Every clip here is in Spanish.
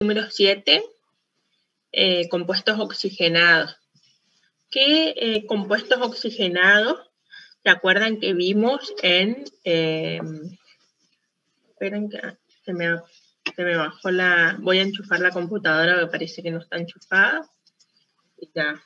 número 7, compuestos oxigenados. ¿Qué compuestos oxigenados se acuerdan que vimos en... esperen que se me bajó la... Voy a enchufar la computadora, me parece que no está enchufada. Y ya.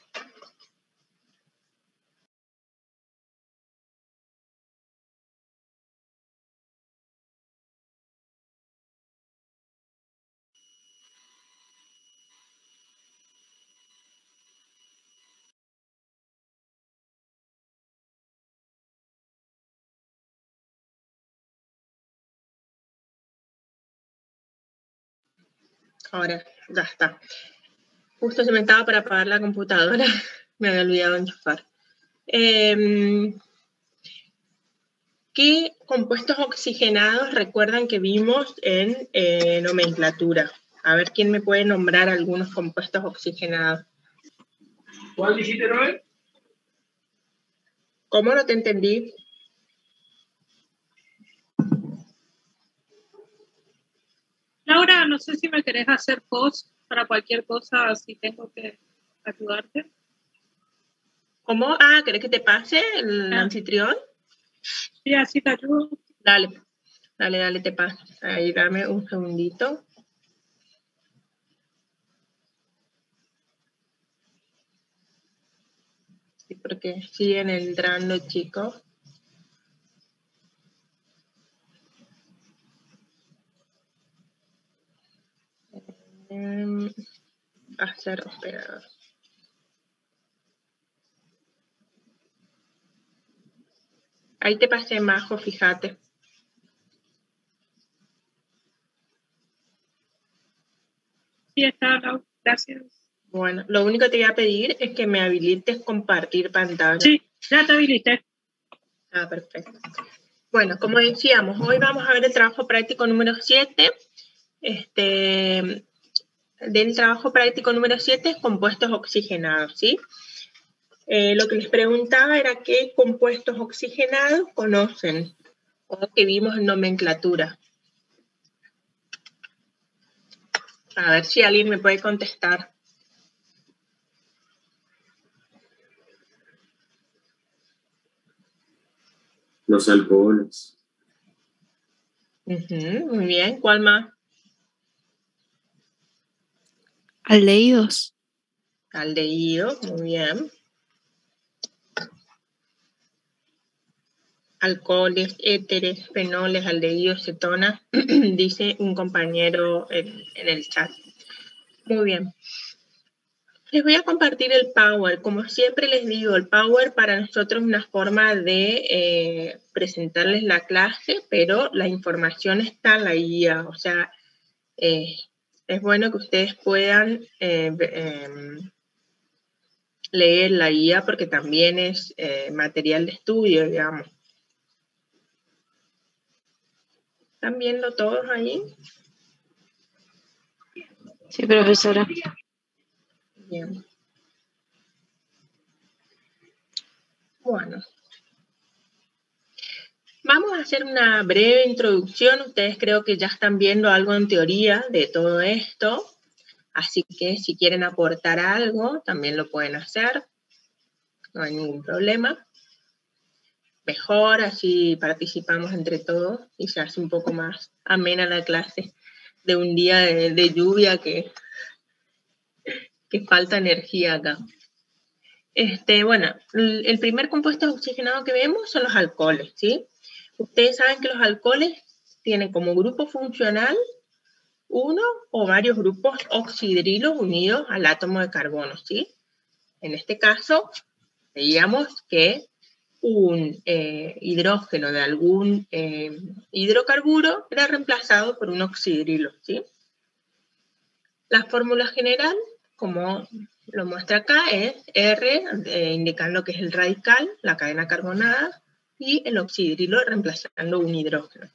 Ahora, ya está. Justo se me estaba para apagar la computadora. Me había olvidado de enchufar. ¿Qué compuestos oxigenados recuerdan que vimos en nomenclatura? A ver, ¿quién me puede nombrar algunos compuestos oxigenados? ¿Cuál dijiste, Robert? ¿Cómo? No te entendí. Laura, no sé si me querés hacer post para cualquier cosa, si tengo que ayudarte. ¿Cómo? Ah, ¿querés que te pase el anfitrión? Sí, así te ayudo. Dale, te paso. Ahí, dame un segundito. Sí, porque siguen entrando, chicos. Hacer operador. Ahí te pasé, Majo, fíjate. Sí, está, Laura. Gracias. Bueno, lo único que te voy a pedir es que me habilites compartir pantalla. Sí, ya te habilité. Ah, perfecto. Bueno, como decíamos, hoy vamos a ver el trabajo práctico número 7. Del trabajo práctico número 7 es compuestos oxigenados, ¿sí? Lo que les preguntaba era qué compuestos oxigenados conocen o que vimos en nomenclatura. A ver si alguien me puede contestar. Los alcoholes. Muy bien, ¿cuál más? Aldehídos. Aldehídos, muy bien. Alcoholes, éteres, fenoles, aldehídos, cetonas, dice un compañero en el chat. Muy bien. Les voy a compartir el Power. Como siempre les digo, el Power para nosotros es una forma de presentarles la clase, pero la información está en la guía. O sea, es bueno que ustedes puedan leer la guía porque también es material de estudio, digamos. ¿Están viendo todos ahí? Sí, profesora. Bien. Bueno. Vamos a hacer una breve introducción. Ustedes creo que ya están viendo algo en teoría de todo esto. Así que si quieren aportar algo, también lo pueden hacer. No hay ningún problema. Mejor, así participamos entre todos y se hace un poco más amena la clase de un día de lluvia que falta energía acá. Bueno, el primer compuesto oxigenado que vemos son los alcoholes, ¿sí? Ustedes saben que los alcoholes tienen como grupo funcional uno o varios grupos oxidrilos unidos al átomo de carbono, ¿sí? En este caso, veíamos que un hidrógeno de algún hidrocarburo era reemplazado por un oxidrilo, ¿sí? La fórmula general, como lo muestra acá, es R, indicando que es el radical, la cadena carbonada, y el oxidrilo reemplazando un hidrógeno.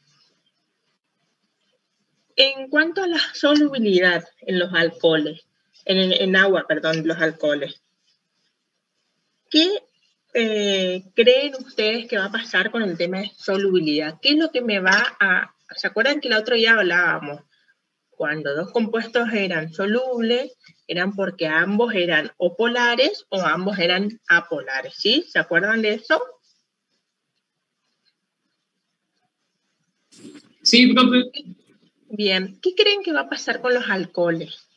En cuanto a la solubilidad en los alcoholes, en agua, perdón, los alcoholes, ¿qué creen ustedes que va a pasar con el tema de solubilidad? ¿Qué es lo que me va a... ¿Se acuerdan que el otro día hablábamos? cuando dos compuestos eran solubles, eran porque ambos eran o polares o ambos eran apolares, ¿sí? ¿Se acuerdan de eso? Sí, profe. Bien, ¿qué creen que va a pasar con los alcoholes?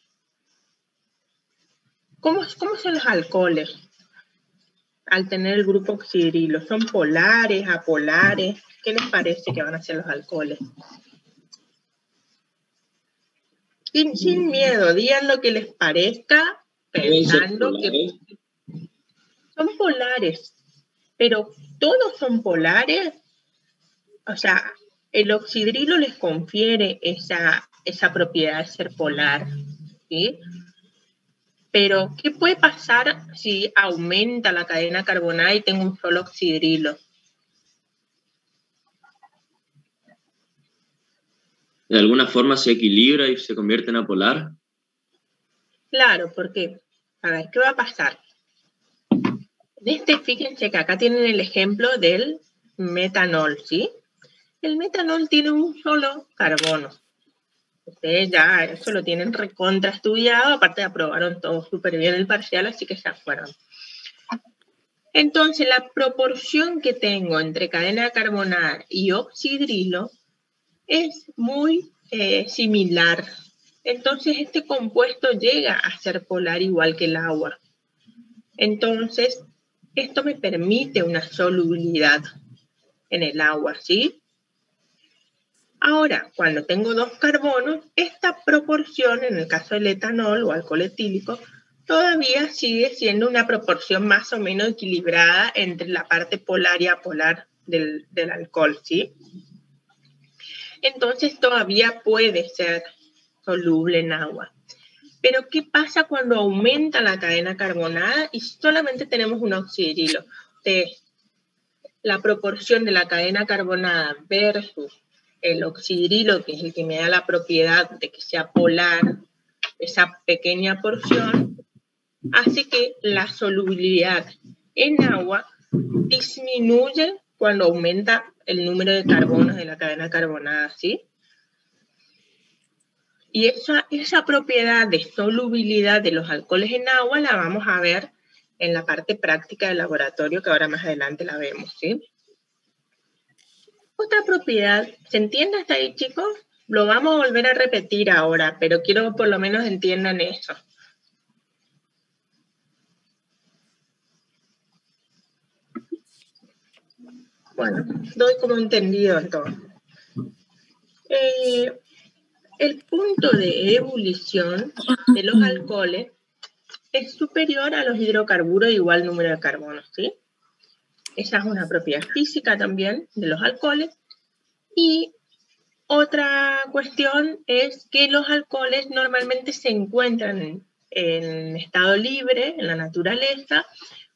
¿Cómo son los alcoholes al tener el grupo oxidrilo? ¿Son polares, apolares? ¿Qué les parece que van a ser los alcoholes? Sin miedo, digan lo que les parezca, pensando que son polares, pero todos son polares. O sea, el oxidrilo les confiere esa propiedad de ser polar, ¿sí? Pero, ¿qué puede pasar si aumenta la cadena carbonada y tengo un solo oxidrilo? ¿De alguna forma se equilibra y se convierte en apolar? Claro, porque, a ver, ¿qué va a pasar? Fíjense que acá tienen el ejemplo del metanol, ¿sí? El metanol tiene un solo carbono. Ustedes ya eso lo tienen recontra estudiado, aparte aprobaron todo súper bien el parcial, así que ya fueron. Entonces, la proporción que tengo entre cadena carbonada y oxidrilo es muy similar. Entonces, este compuesto llega a ser polar igual que el agua. Entonces, esto me permite una solubilidad en el agua, ¿sí? Ahora, cuando tengo dos carbonos, esta proporción, en el caso del etanol o alcohol etílico, todavía sigue siendo una proporción más o menos equilibrada entre la parte polar y apolar del alcohol, ¿sí? Entonces todavía puede ser soluble en agua. Pero ¿qué pasa cuando aumenta la cadena carbonada y solamente tenemos un oxidrilo? La proporción de la cadena carbonada versus el oxidrilo, que es el que me da la propiedad de que sea polar, esa pequeña porción, hace que la solubilidad en agua disminuye cuando aumenta el número de carbonos de la cadena carbonada, ¿sí? Y esa propiedad de solubilidad de los alcoholes en agua la vamos a ver en la parte práctica del laboratorio, que ahora más adelante la vemos, ¿sí? Otra propiedad, ¿se entiende hasta ahí, chicos? Lo vamos a volver a repetir ahora, pero quiero por lo menos entiendan eso. Bueno, doy como entendido entonces. El punto de ebullición de los alcoholes es superior a los hidrocarburos de igual número de carbonos, ¿sí? Esa es una propiedad física también de los alcoholes. Y otra cuestión es que los alcoholes normalmente se encuentran en estado libre, en la naturaleza,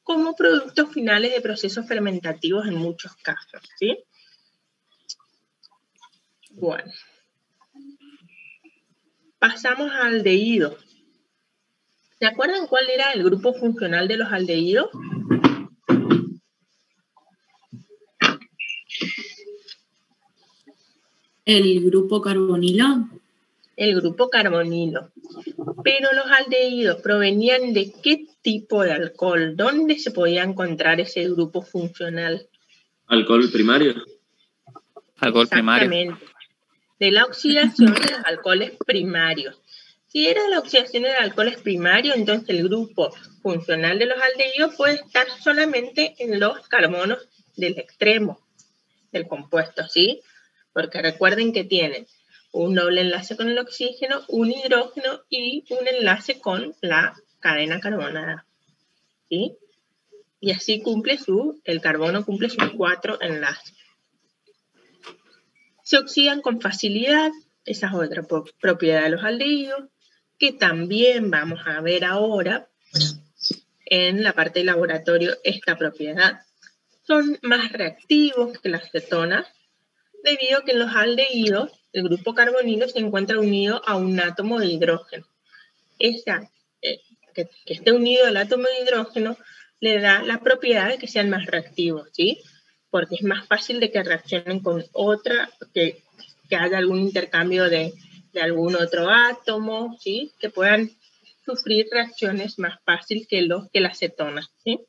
como productos finales de procesos fermentativos en muchos casos, ¿sí? Bueno. Pasamos a aldehídos. ¿Se acuerdan cuál era el grupo funcional de los aldehídos? ¿El grupo carbonilo? El grupo carbonilo. Pero los aldehídos provenían de qué tipo de alcohol? ¿Dónde se podía encontrar ese grupo funcional? ¿Alcohol primario? Alcohol primario. Exactamente. De la oxidación de los alcoholes primarios. Si era la oxidación de los alcoholes primarios, entonces el grupo funcional de los aldehídos puede estar solamente en los carbonos del extremo del compuesto, ¿sí? Porque recuerden que tienen un doble enlace con el oxígeno, un hidrógeno y un enlace con la cadena carbonada, ¿sí? Y así el carbono cumple sus 4 enlaces. Se oxidan con facilidad, esa es otra propiedad de los aldehídos, que también vamos a ver ahora en la parte de laboratorio esta propiedad. Son más reactivos que las cetonas, debido a que en los aldehídos el grupo carbonilo se encuentra unido a un átomo de hidrógeno. Que esté unido al átomo de hidrógeno le da la propiedad de que sean más reactivos, ¿sí? Porque es más fácil de que reaccionen con otra, que haya algún intercambio de de algún otro átomo, ¿sí? Que puedan sufrir reacciones más fáciles que la cetona, ¿sí?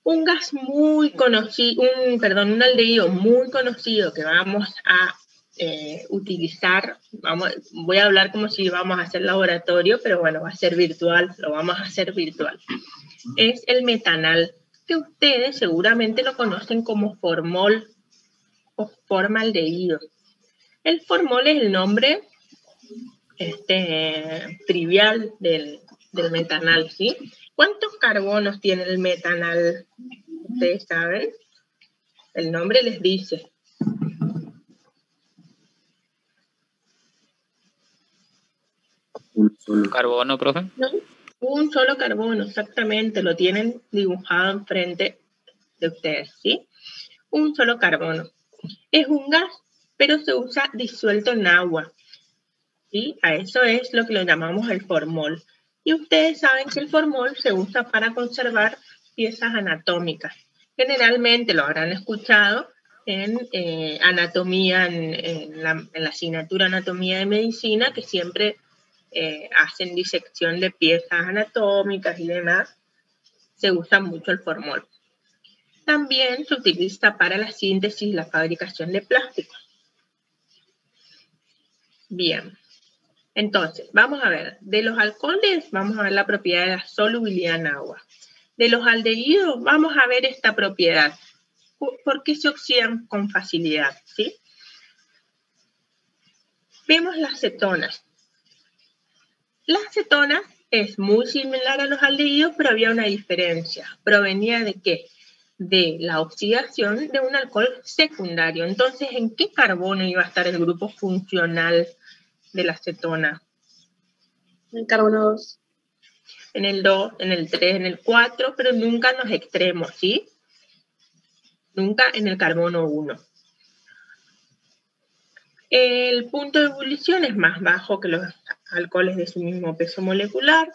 Un gas muy conocido, un aldehído muy conocido que vamos a utilizar, voy a hablar como si vamos a hacer laboratorio, pero bueno, va a ser virtual, lo vamos a hacer virtual. Es el metanal, que ustedes seguramente lo conocen como formol o formaldehído. El formol es el nombre trivial del metanal, ¿sí? ¿Cuántos carbonos tiene el metanal? Ustedes saben, el nombre les dice. Un solo. Carbono, profe. ¿No? Un solo carbono, exactamente, lo tienen dibujado enfrente de ustedes, ¿sí? Un solo carbono. Es un gas, pero se usa disuelto en agua, ¿sí? A eso es lo que lo llamamos el formol. Y ustedes saben que el formol se usa para conservar piezas anatómicas. Generalmente lo habrán escuchado en anatomía, en la asignatura anatomía de medicina, que siempre hacen disección de piezas anatómicas y demás. Se usa mucho el formol. También se utiliza para la síntesis y la fabricación de plásticos. Bien. Entonces, vamos a ver, de los alcoholes vamos a ver la propiedad de la solubilidad en agua. De los aldehídos vamos a ver esta propiedad. ¿Por qué se oxidan con facilidad? ¿Sí? Vemos las cetonas. La acetona es muy similar a los aldehídos, pero había una diferencia. ¿Provenía de qué? De la oxidación de un alcohol secundario. Entonces, ¿en qué carbono iba a estar el grupo funcional de la acetona? En el carbono 2. En el 2, en el 3, en el 4, pero nunca en los extremos, ¿sí? Nunca en el carbono 1. El punto de ebullición es más bajo que los alcoholes de su mismo peso molecular.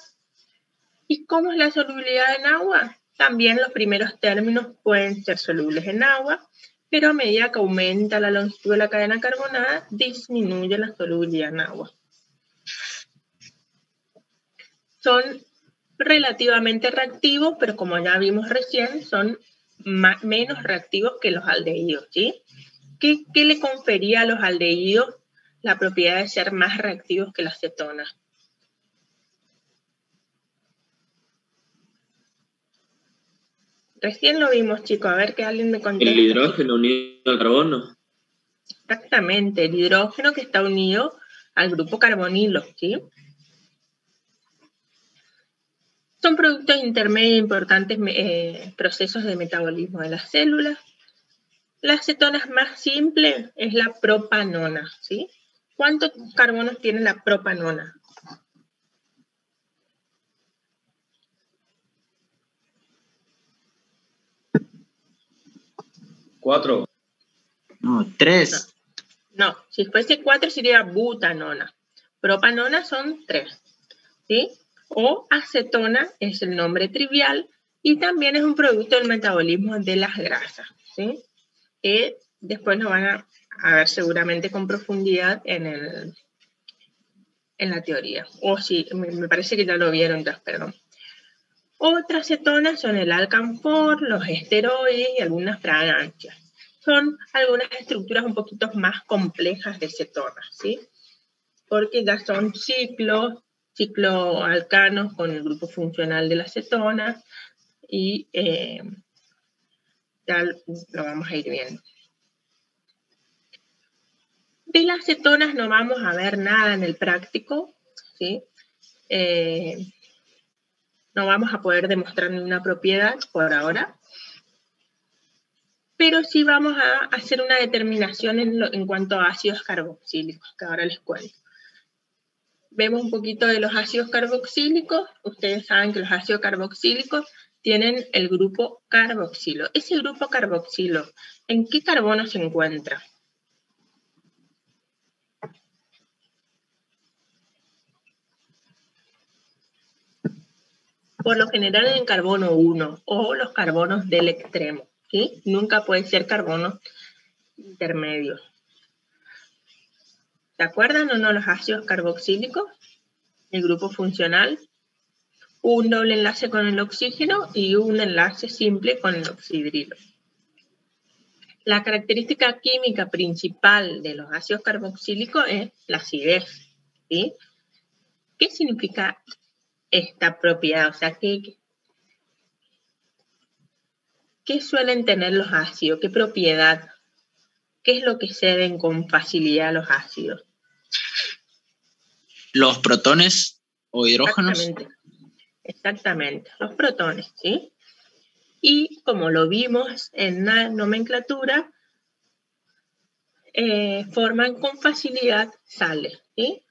¿Y cómo es la solubilidad en agua? También los primeros términos pueden ser solubles en agua, pero a medida que aumenta la longitud de la cadena carbonada, disminuye la solubilidad en agua. Son relativamente reactivos, pero como ya vimos recién, son menos reactivos que los aldehídos, ¿sí? ¿Qué le confería a los aldehídos la propiedad de ser más reactivos que la acetona? Recién lo vimos, chicos. A ver que alguien me conteste. El hidrógeno unido al carbono. Exactamente, el hidrógeno que está unido al grupo carbonilo, ¿sí? Son productos intermedios e importantes procesos de metabolismo de las células. La acetona más simple es la propanona, ¿sí? ¿Cuántos carbonos tiene la propanona? Cuatro. No, 3. No, si fuese 4 sería butanona. Propanona son 3, ¿sí? O acetona es el nombre trivial y también es un producto del metabolismo de las grasas, ¿sí? Después lo van a ver seguramente con profundidad en la teoría. O sí, me parece que ya lo vieron ya, perdón. Otras cetonas son el alcanfor, los esteroides y algunas fragancias. Son algunas estructuras un poquito más complejas de cetonas, ¿sí? Porque ya son cicloalcanos con el grupo funcional de la cetona y ya lo vamos a ir viendo. De las cetonas no vamos a ver nada en el práctico, ¿sí? No vamos a poder demostrar ninguna propiedad por ahora, pero sí vamos a hacer una determinación en cuanto a ácidos carboxílicos, que ahora les cuento. Vemos un poquito de los ácidos carboxílicos. Ustedes saben que los ácidos carboxílicos tienen el grupo carboxilo. Ese grupo carboxilo, ¿en qué carbono se encuentra? Por lo general en el carbono 1 o los carbonos del extremo, ¿sí? Nunca puede ser carbonos intermedios. ¿Se acuerdan o no los ácidos carboxílicos? El grupo funcional. Un doble enlace con el oxígeno y un enlace simple con el oxidrilo. La característica química principal de los ácidos carboxílicos es la acidez, ¿sí? ¿Qué significa esta propiedad? O sea, ¿qué suelen tener los ácidos? ¿Qué propiedad? ¿Qué es lo que ceden con facilidad los ácidos? Los protones o hidrógenos. Exactamente, los protones, ¿sí? Y como lo vimos en la nomenclatura, forman con facilidad sales, ¿sí?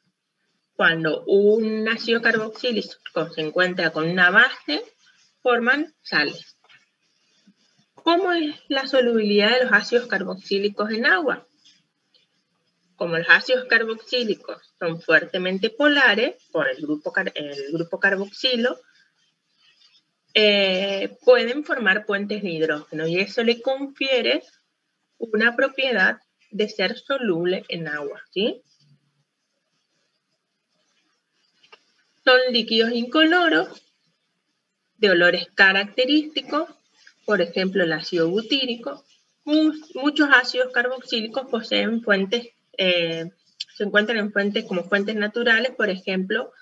Cuando un ácido carboxílico se encuentra con una base, forman sales. ¿Cómo es la solubilidad de los ácidos carboxílicos en agua? Como los ácidos carboxílicos son fuertemente polares por el grupo carboxilo, pueden formar puentes de hidrógeno y eso le confiere una propiedad de ser soluble en agua, ¿sí? Son líquidos incoloros, de olores característicos, por ejemplo el ácido butírico. Muchos ácidos carboxílicos poseen fuentes, se encuentran en fuentes como fuentes naturales, por ejemplo,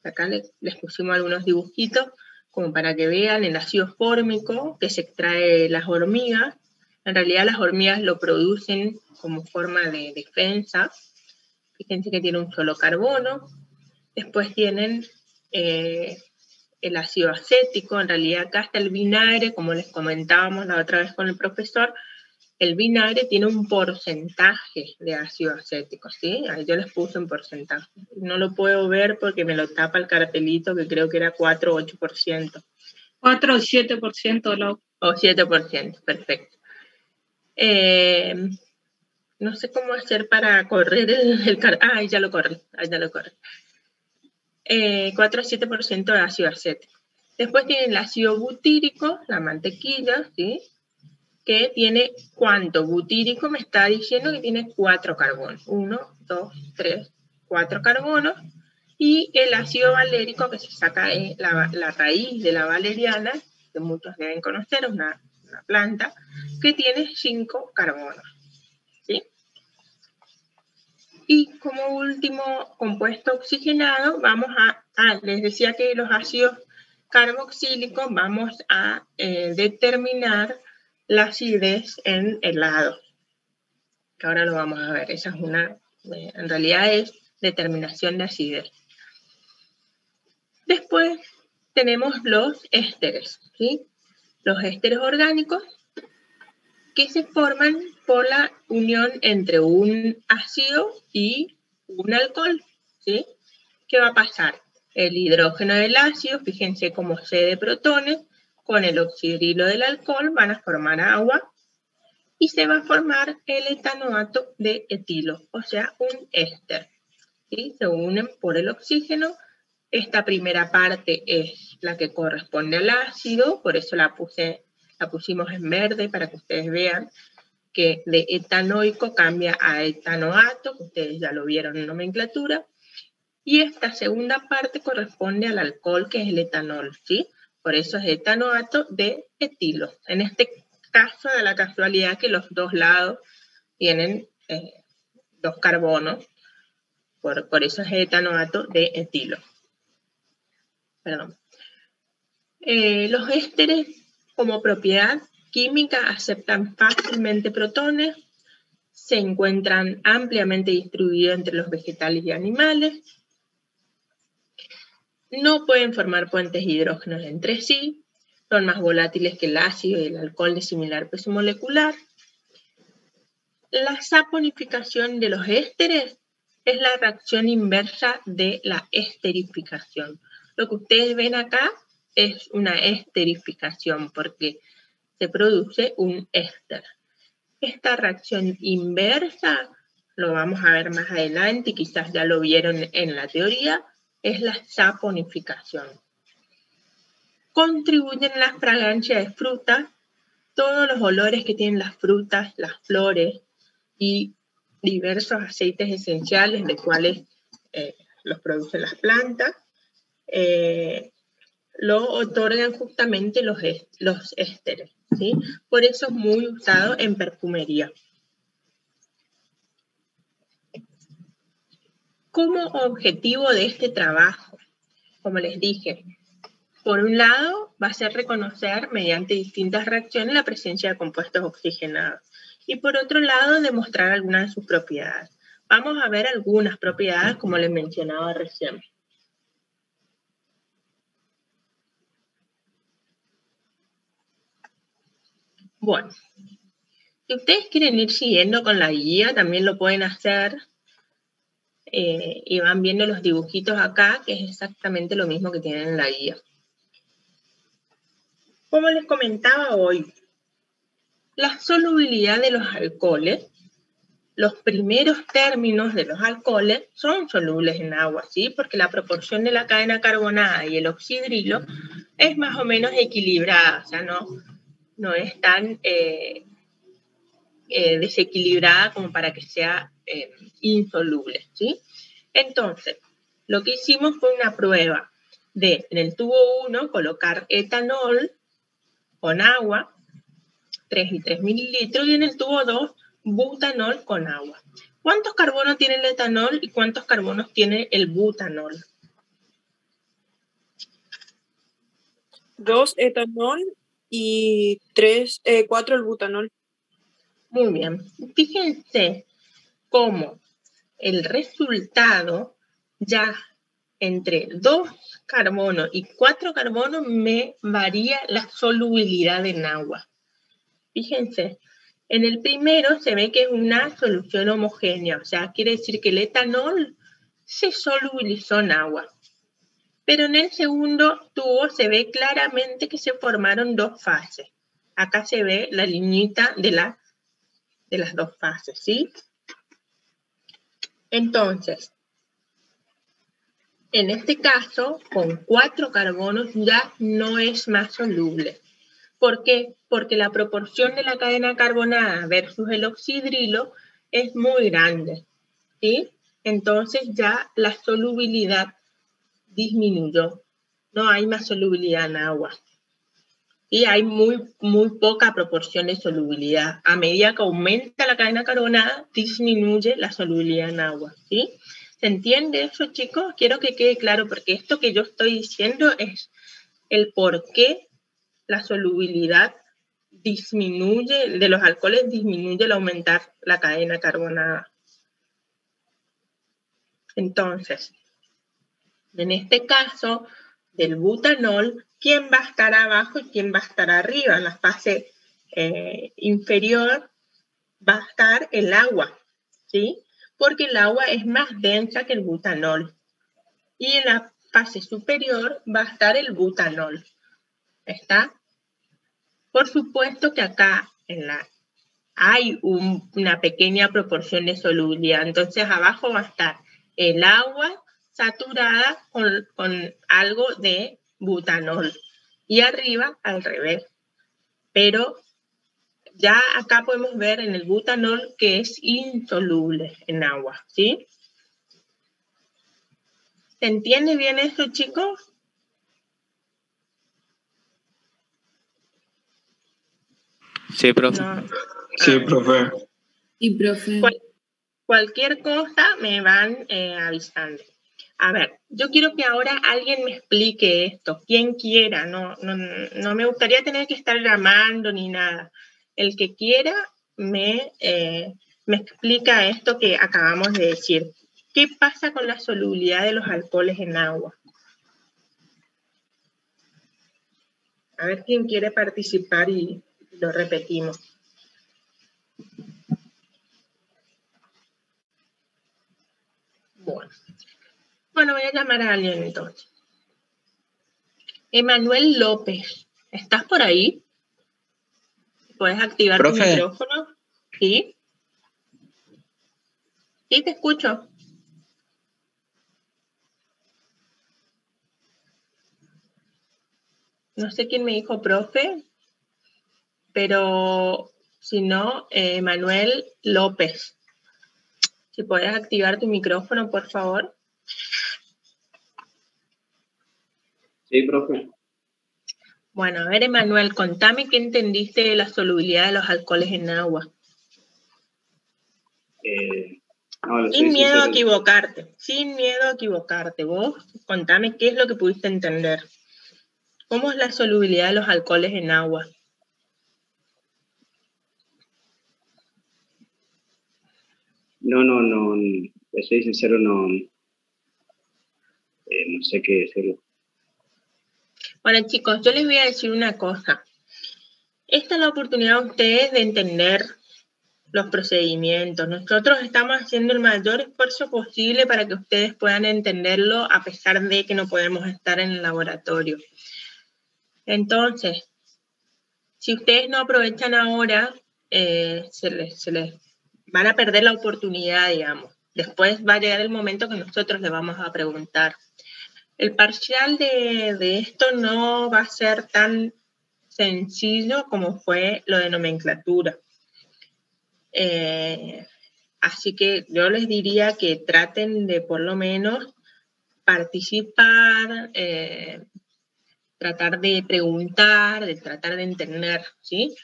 acá les pusimos algunos dibujitos como para que vean el ácido fórmico que se extrae de las hormigas. En realidad las hormigas lo producen como forma de defensa. Fíjense que tiene un solo carbono. Después tienen el ácido acético. En realidad acá está el vinagre, como les comentábamos la otra vez con el profesor. El vinagre tiene un porcentaje de ácido acético, ¿sí? Ahí yo les puse un porcentaje. No lo puedo ver porque me lo tapa el cartelito, que creo que era 4 o 8%. 4 o 7%, Lau. O 7%, perfecto. No sé cómo hacer para correr el cartel. Ah, ahí ya lo corrí. 4 a 7% de ácido acético. Después tiene el ácido butírico, la mantequilla, ¿sí? Que tiene, ¿cuánto? Butírico me está diciendo que tiene 4 carbonos. 1, 2, 3, 4 carbonos. Y el ácido valérico que se saca de la raíz de la valeriana, que muchos deben conocer, es una planta, que tiene 5 carbonos. ¿Sí? Y como último compuesto oxigenado, vamos les decía que los ácidos carboxílicos vamos a determinar la acidez en helados, que ahora lo vamos a ver. Esa es en realidad es determinación de acidez. Después tenemos los ésteres, ¿sí? Los ésteres orgánicos que se forman por la unión entre un ácido y un alcohol, ¿sí? ¿Qué va a pasar? El hidrógeno del ácido, fíjense cómo cede protones, con el oxidrilo del alcohol van a formar agua y se va a formar el etanoato de etilo, o sea, un éster, ¿sí? Se unen por el oxígeno. Esta primera parte es la que corresponde al ácido, por eso la pusimos en verde para que ustedes vean que de etanoico cambia a etanoato, que ustedes ya lo vieron en nomenclatura. Y esta segunda parte corresponde al alcohol, que es el etanol, ¿sí? Por eso es etanoato de etilo. En este caso, da la casualidad que los dos lados tienen 2 carbonos, por eso es etanoato de etilo. Perdón. Los ésteres, como propiedad química, aceptan fácilmente protones, se encuentran ampliamente distribuidos entre los vegetales y animales, no pueden formar puentes de hidrógenos entre sí, son más volátiles que el ácido y el alcohol de similar peso molecular. La saponificación de los ésteres es la reacción inversa de la esterificación. Lo que ustedes ven acá es una esterificación porque se produce un éster. Esta reacción inversa, lo vamos a ver más adelante y quizás ya lo vieron en la teoría, es la saponificación. Contribuyen a la fragancia de frutas, todos los olores que tienen las frutas, las flores y diversos aceites esenciales, de cuales los producen las plantas, lo otorgan justamente los ésteres, ¿sí? Por eso es muy usado en perfumería. Como objetivo de este trabajo, como les dije, por un lado va a ser reconocer mediante distintas reacciones la presencia de compuestos oxigenados y por otro lado demostrar algunas de sus propiedades. Vamos a ver algunas propiedades como les mencionaba recién. Bueno, si ustedes quieren ir siguiendo con la guía, también lo pueden hacer y van viendo los dibujitos acá, que es exactamente lo mismo que tienen en la guía. Como les comentaba hoy, la solubilidad de los alcoholes, los primeros términos de los alcoholes son solubles en agua, ¿sí? Porque la proporción de la cadena carbonada y el oxidrilo es más o menos equilibrada, o sea, no es tan desequilibrada como para que sea insoluble, ¿sí? Entonces, lo que hicimos fue una prueba de, en el tubo 1, colocar etanol con agua, 3 y 3 mililitros, y en el tubo 2, butanol con agua. ¿Cuántos carbonos tiene el etanol y cuántos carbonos tiene el butanol? 2 etanol y 4 el butanol. Muy bien. Fíjense cómo el resultado ya entre 2 carbonos y 4 carbonos me varía la solubilidad en agua. Fíjense, en el primero se ve que es una solución homogénea, o sea, quiere decir que el etanol se solubilizó en agua. Pero en el segundo tubo se ve claramente que se formaron 2 fases. Acá se ve la liñita de las 2 fases, ¿sí? Entonces, en este caso, con 4 carbonos ya no es más soluble. ¿Por qué? Porque la proporción de la cadena carbonada versus el oxidrilo es muy grande, ¿sí? Entonces ya la solubilidad disminuyó. No hay más solubilidad en agua. Y hay muy poca proporción de solubilidad. A medida que aumenta la cadena carbonada, disminuye la solubilidad en agua, ¿sí? ¿Se entiende eso, chicos? Quiero que quede claro, porque esto que yo estoy diciendo es el por qué la solubilidad disminuye, de los alcoholes disminuye al aumentar la cadena carbonada. Entonces, en este caso del butanol, ¿quién va a estar abajo y quién va a estar arriba? En la fase inferior va a estar el agua, ¿sí? Porque el agua es más densa que el butanol. Y en la fase superior va a estar el butanol. ¿Está? Por supuesto que acá hay una pequeña proporción de solubilidad. Entonces abajo va a estar el agua saturada con algo de butanol. Y arriba al revés. Pero ya acá podemos ver en el butanol que es insoluble en agua, ¿sí? ¿Se entiende bien eso, chicos? Sí, profe. No. Sí, profe. Y profe. Cualquier cosa me van avisando. A ver, yo quiero que ahora alguien me explique esto, quien quiera, no me gustaría tener que estar llamando ni nada. El que quiera me explica esto que acabamos de decir. ¿Qué pasa con la solubilidad de los alcoholes en agua? A ver quién quiere participar y lo repetimos. Bueno, voy a llamar a alguien entonces. Emanuel López, ¿estás por ahí? ¿Puedes activar tu Profe. micrófono? ¿Sí? Sí, te escucho. No sé quién me dijo profe, pero si no, Emanuel López. Si puedes activar tu micrófono, por favor. Sí, profe. Bueno, a ver, Emanuel, contame qué entendiste de la solubilidad de los alcoholes en agua. No, le soy Sin miedo a sincero. equivocarte, sin miedo a equivocarte. Vos contame qué es lo que pudiste entender. ¿Cómo es la solubilidad de los alcoholes en agua? No, le soy sincero, no sé qué decirlo. Bueno, chicos, yo les voy a decir una cosa. Esta es la oportunidad de ustedes de entender los procedimientos. Nosotros estamos haciendo el mayor esfuerzo posible para que ustedes puedan entenderlo a pesar de que no podemos estar en el laboratorio. Entonces, si ustedes no aprovechan ahora, se les van a perder la oportunidad, digamos. Después va a llegar el momento que nosotros les vamos a preguntar. El parcial de esto no va a ser tan sencillo como fue lo de nomenclatura. Así que yo les diría que traten de por lo menos participar, tratar de preguntar, de tratar de entender, ¿sí?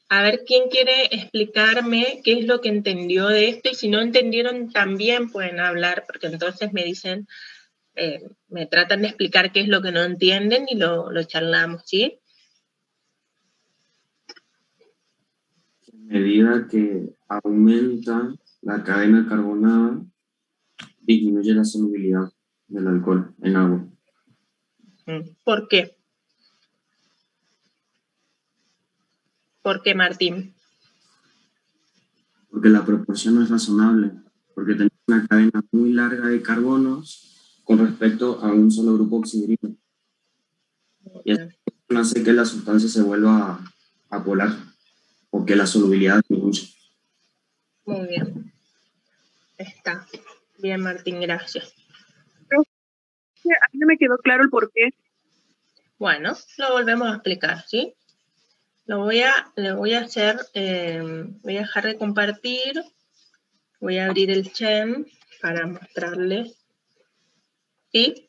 A ver quién quiere explicarme qué es lo que entendió de esto, y si no entendieron también pueden hablar, porque entonces me dicen, me tratan de explicar qué es lo que no entienden y lo charlamos, ¿sí? A medida que aumenta la cadena carbonada, disminuye la solubilidad del alcohol en agua. ¿Por qué? ¿Por qué, Martín? Porque la proporción no es razonable, porque tenemos una cadena muy larga de carbonos con respecto a un solo grupo oxidrino. Y eso hace que la sustancia se vuelva a polar o que la solubilidad disminuya. Muy bien. Está. Bien, Martín, gracias. Pero a mí no me quedó claro el por qué. Bueno, lo volvemos a explicar, ¿sí? Le voy a hacer, voy a dejar de compartir, voy a abrir el chat para mostrarles, ¿sí?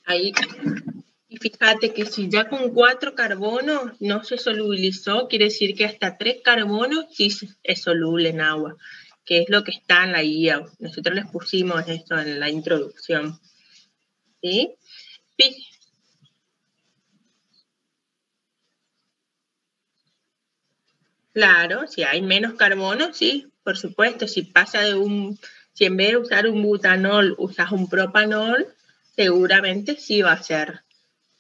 Ahí, y fíjate que si ya con 4 carbonos no se solubilizó, quiere decir que hasta 3 carbonos sí es soluble en agua, que es lo que está en la guía. Nosotros les pusimos esto en la introducción, ¿sí? Claro, si hay menos carbono, sí, por supuesto. Si en vez de usar un butanol usas un propanol, seguramente sí va a ser.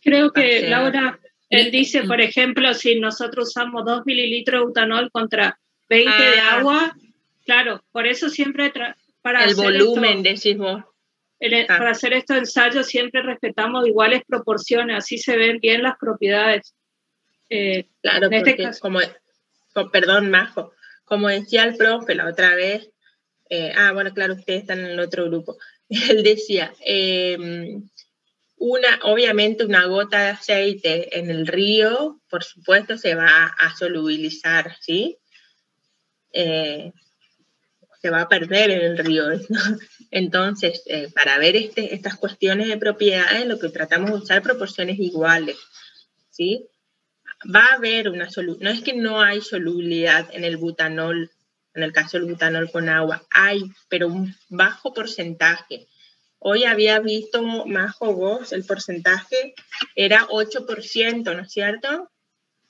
Creo que, Laura, él dice, por ejemplo, si nosotros usamos 2 mililitros de butanol contra 20 de agua, claro, por eso siempre para el hacer volumen, decís vos. Para hacer estos ensayos siempre respetamos iguales proporciones, así se ven bien las propiedades. Claro, en porque este caso, perdón, Majo, como decía el profe la otra vez, bueno, claro, ustedes están en el otro grupo, él decía, obviamente una gota de aceite en el río, por supuesto, se va a solubilizar, ¿sí? Se va a perder en el río, ¿no? Entonces, para ver estas cuestiones de propiedades, lo que tratamos de usar proporciones iguales, ¿sí? Va a haber una solubilidad, no es que no hay solubilidad en el butanol, en el caso del butanol con agua, hay, pero un bajo porcentaje. Hoy había visto, Majo, vos, el porcentaje era 8%, ¿no es cierto?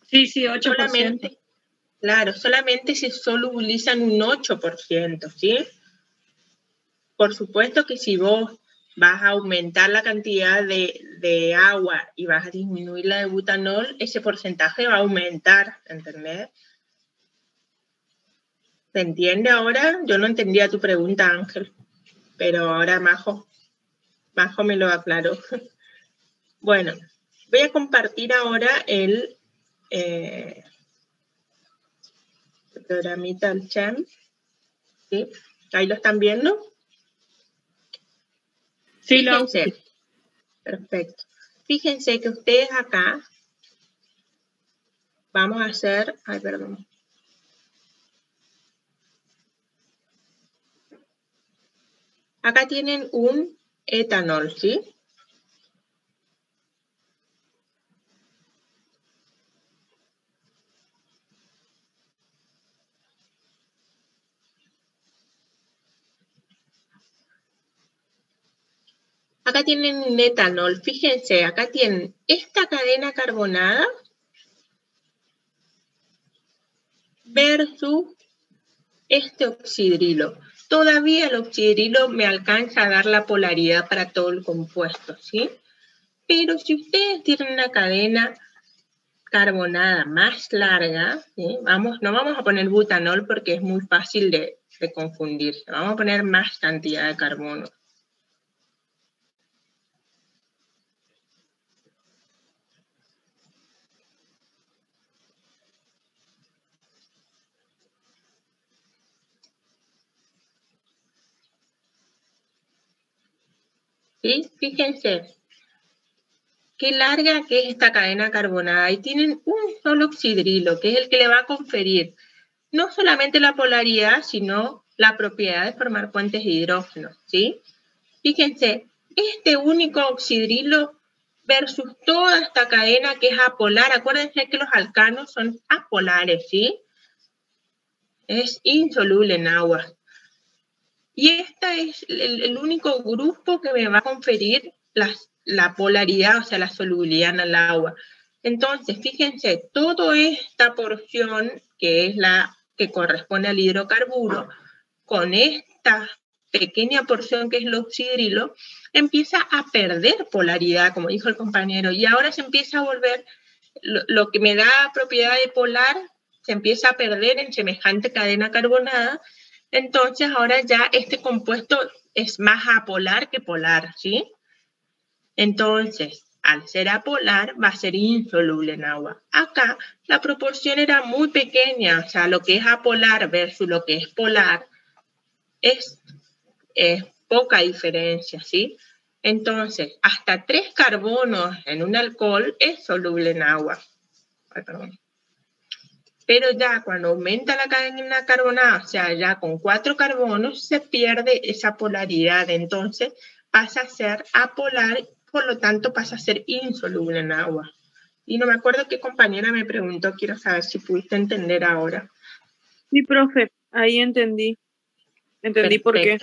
Sí, 8%. Solamente se solubilizan un 8%, ¿sí? Por supuesto que si vos vas a aumentar la cantidad de agua y vas a disminuir la de butanol, ese porcentaje va a aumentar, ¿entendés? ¿Se entiende ahora? Yo no entendía tu pregunta, Ángel, pero ahora Majo me lo aclaró. Bueno, voy a compartir ahora el programita del chat, ¿sí? ¿Ahí lo están viendo? Sí, Fíjense, perfecto. Fíjense que ustedes acá vamos a hacer, ay, perdón. Acá tienen un etanol, ¿sí? Acá tienen un etanol. Fíjense, acá tienen esta cadena carbonada versus este oxidrilo. Todavía el oxidrilo me alcanza a dar la polaridad para todo el compuesto, ¿sí? Pero si ustedes tienen una cadena carbonada más larga, ¿sí? No vamos a poner butanol porque es muy fácil de confundirse. Vamos a poner más cantidad de carbono. ¿Sí? Fíjense. Qué larga que es esta cadena carbonada. Y tienen un solo oxidrilo, que es el que le va a conferir no solamente la polaridad, sino la propiedad de formar puentes de hidrógeno, ¿sí? Fíjense, este único oxidrilo versus toda esta cadena que es apolar. Acuérdense que los alcanos son apolares, ¿sí? Es insoluble en agua. Y este es el único grupo que me va a conferir la polaridad, o sea, la solubilidad en el agua. Entonces, fíjense, toda esta porción, que es la que corresponde al hidrocarburo, con esta pequeña porción que es el oxidrilo, empieza a perder polaridad, como dijo el compañero, y ahora se empieza a volver, lo que me da propiedad de polar, se empieza a perder en semejante cadena carbonada. Entonces ahora ya este compuesto es más apolar que polar, ¿sí? Entonces, al ser apolar, va a ser insoluble en agua. Acá la proporción era muy pequeña, o sea, lo que es apolar versus lo que es polar es poca diferencia, ¿sí? Entonces, hasta 3 carbonos en un alcohol es soluble en agua. Ay, perdón. Pero ya cuando aumenta la cadena carbonada, o sea, ya con 4 carbonos, se pierde esa polaridad. Entonces pasa a ser apolar, por lo tanto pasa a ser insoluble en agua. Y no me acuerdo qué compañera me preguntó, quiero saber si pudiste entender ahora. Sí, profe, ahí entendí. Entendí por qué.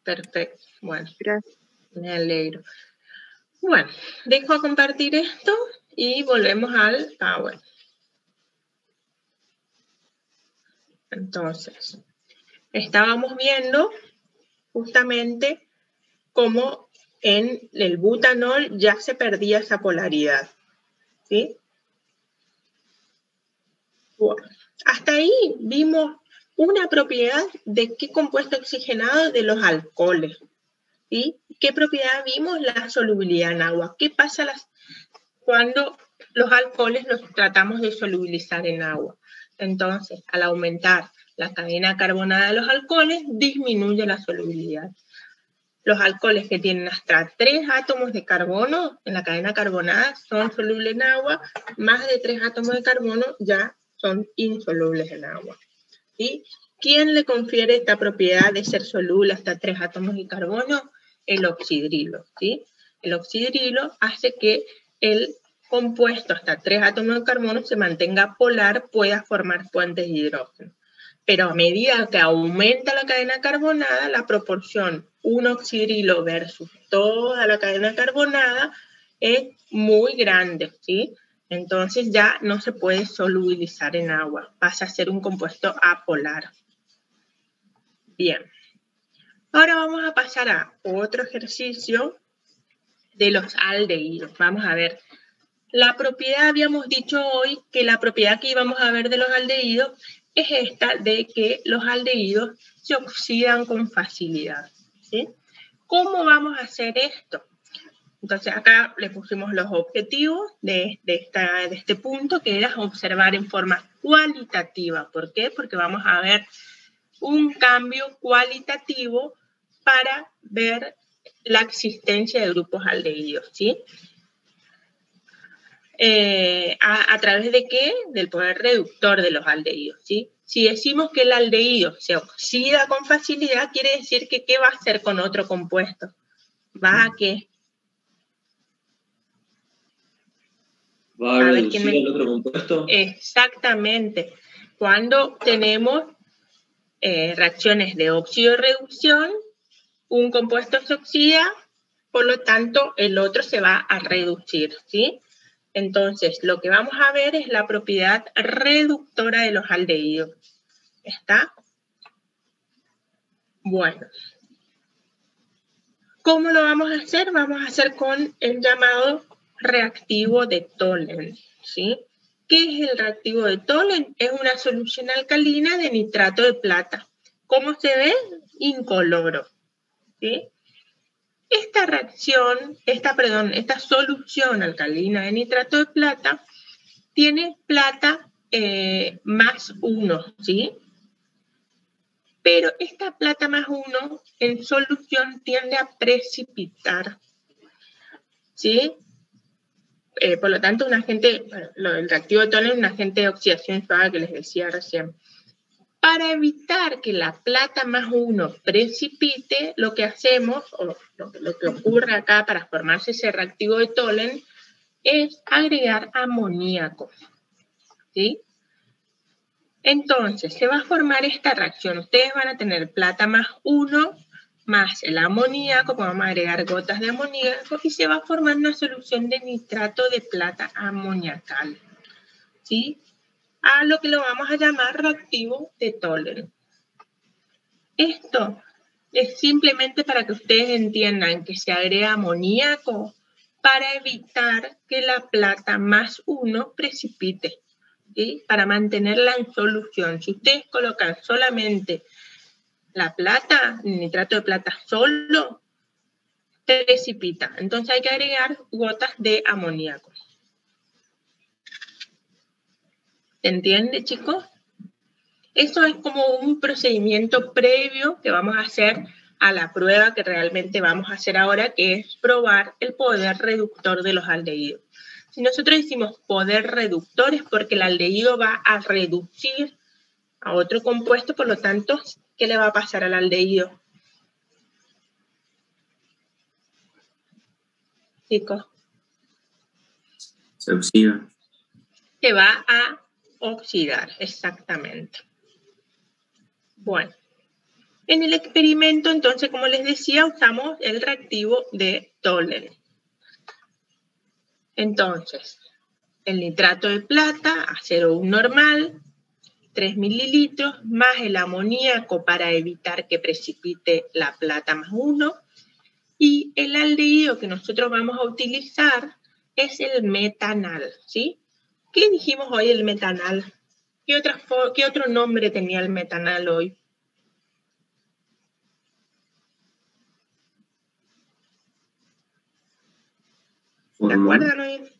Perfecto, bueno. Gracias. Me alegro. Bueno, dejo compartir esto y volvemos al Power. Entonces, estábamos viendo justamente cómo en el butanol ya se perdía esa polaridad, ¿sí? Bueno, hasta ahí vimos una propiedad de qué compuesto oxigenado de los alcoholes, ¿sí? ¿Qué propiedad vimos? La solubilidad en agua. ¿Qué pasa cuando los alcoholes los tratamos de solubilizar en agua? Entonces, al aumentar la cadena carbonada de los alcoholes, disminuye la solubilidad. Los alcoholes que tienen hasta 3 átomos de carbono en la cadena carbonada son solubles en agua, más de 3 átomos de carbono ya son insolubles en agua. ¿Sí? ¿Quién le confiere esta propiedad de ser soluble hasta 3 átomos de carbono? El oxidrilo, ¿sí? El oxidrilo hace que el compuesto hasta 3 átomos de carbono se mantenga polar, pueda formar puentes de hidrógeno. Pero a medida que aumenta la cadena carbonada, la proporción 1 oxidrilo versus toda la cadena carbonada es muy grande, ¿sí? Entonces ya no se puede solubilizar en agua, pasa a ser un compuesto apolar. Bien, ahora vamos a pasar a otro ejercicio de los aldehídos. Vamos a ver, la propiedad, habíamos dicho hoy que la propiedad que íbamos a ver de los aldehídos es esta de que los aldehídos se oxidan con facilidad, ¿sí? ¿Cómo vamos a hacer esto? Entonces acá le pusimos los objetivos de este punto, que era observar en forma cualitativa. ¿Por qué? Porque vamos a ver un cambio cualitativo para ver la existencia de grupos aldehídos, ¿sí? ¿A través de qué? Del poder reductor de los aldehídos, ¿sí? Si decimos que el aldehído se oxida con facilidad, quiere decir que ¿qué va a hacer con otro compuesto? ¿Va a qué? ¿Va a reducir el otro compuesto? Exactamente. Cuando tenemos reacciones de óxido-reducción, un compuesto se oxida, por lo tanto, el otro se va a reducir, ¿sí? Entonces, lo que vamos a ver es la propiedad reductora de los aldehídos. ¿Está? Bueno. ¿Cómo lo vamos a hacer? Vamos a hacer con el llamado reactivo de Tholen, ¿sí? ¿Qué es el reactivo de Tholen? Es una solución alcalina de nitrato de plata. ¿Cómo se ve? Incoloro, ¿sí? Esta reacción, esta solución alcalina de nitrato de plata tiene plata más 1, ¿sí? Pero esta plata más 1 en solución tiende a precipitar, ¿sí? Por lo tanto, un agente, el reactivo de Tholen es un agente de oxidación suave que les decía recién. Para evitar que la plata más 1 precipite, lo que hacemos, o lo que ocurre acá para formarse ese reactivo de Tholen, es agregar amoníaco, ¿sí? Entonces, se va a formar esta reacción. Ustedes van a tener plata más 1 más el amoníaco, vamos a agregar gotas de amoníaco, y se va a formar una solución de nitrato de plata amoniacal, ¿sí? A lo que lo vamos a llamar reactivo de Tholen. Esto es simplemente para que ustedes entiendan que se agrega amoníaco para evitar que la plata más 1 precipite, ¿sí? Para mantenerla en solución. Si ustedes colocan solamente la plata, el nitrato de plata solo, precipita. Entonces hay que agregar gotas de amoníaco. ¿Se entiende, chicos? Eso es como un procedimiento previo que vamos a hacer a la prueba que realmente vamos a hacer ahora, que es probar el poder reductor de los aldehídos. Si nosotros decimos poder reductor es porque el aldehído va a reducir a otro compuesto, por lo tanto, ¿qué le va a pasar al aldehído? Chicos. Se oxida. Se va a oxidar, exactamente. Bueno, en el experimento, entonces, como les decía, usamos el reactivo de Tholen. Entonces, el nitrato de plata, A01 normal, 3 mililitros, más el amoníaco para evitar que precipite la plata más 1. Y el aldehído que nosotros vamos a utilizar es el metanal, ¿sí? ¿Qué dijimos hoy el metanal? ¿Qué otro nombre tenía el metanal hoy? ¿Se acuerdan hoy?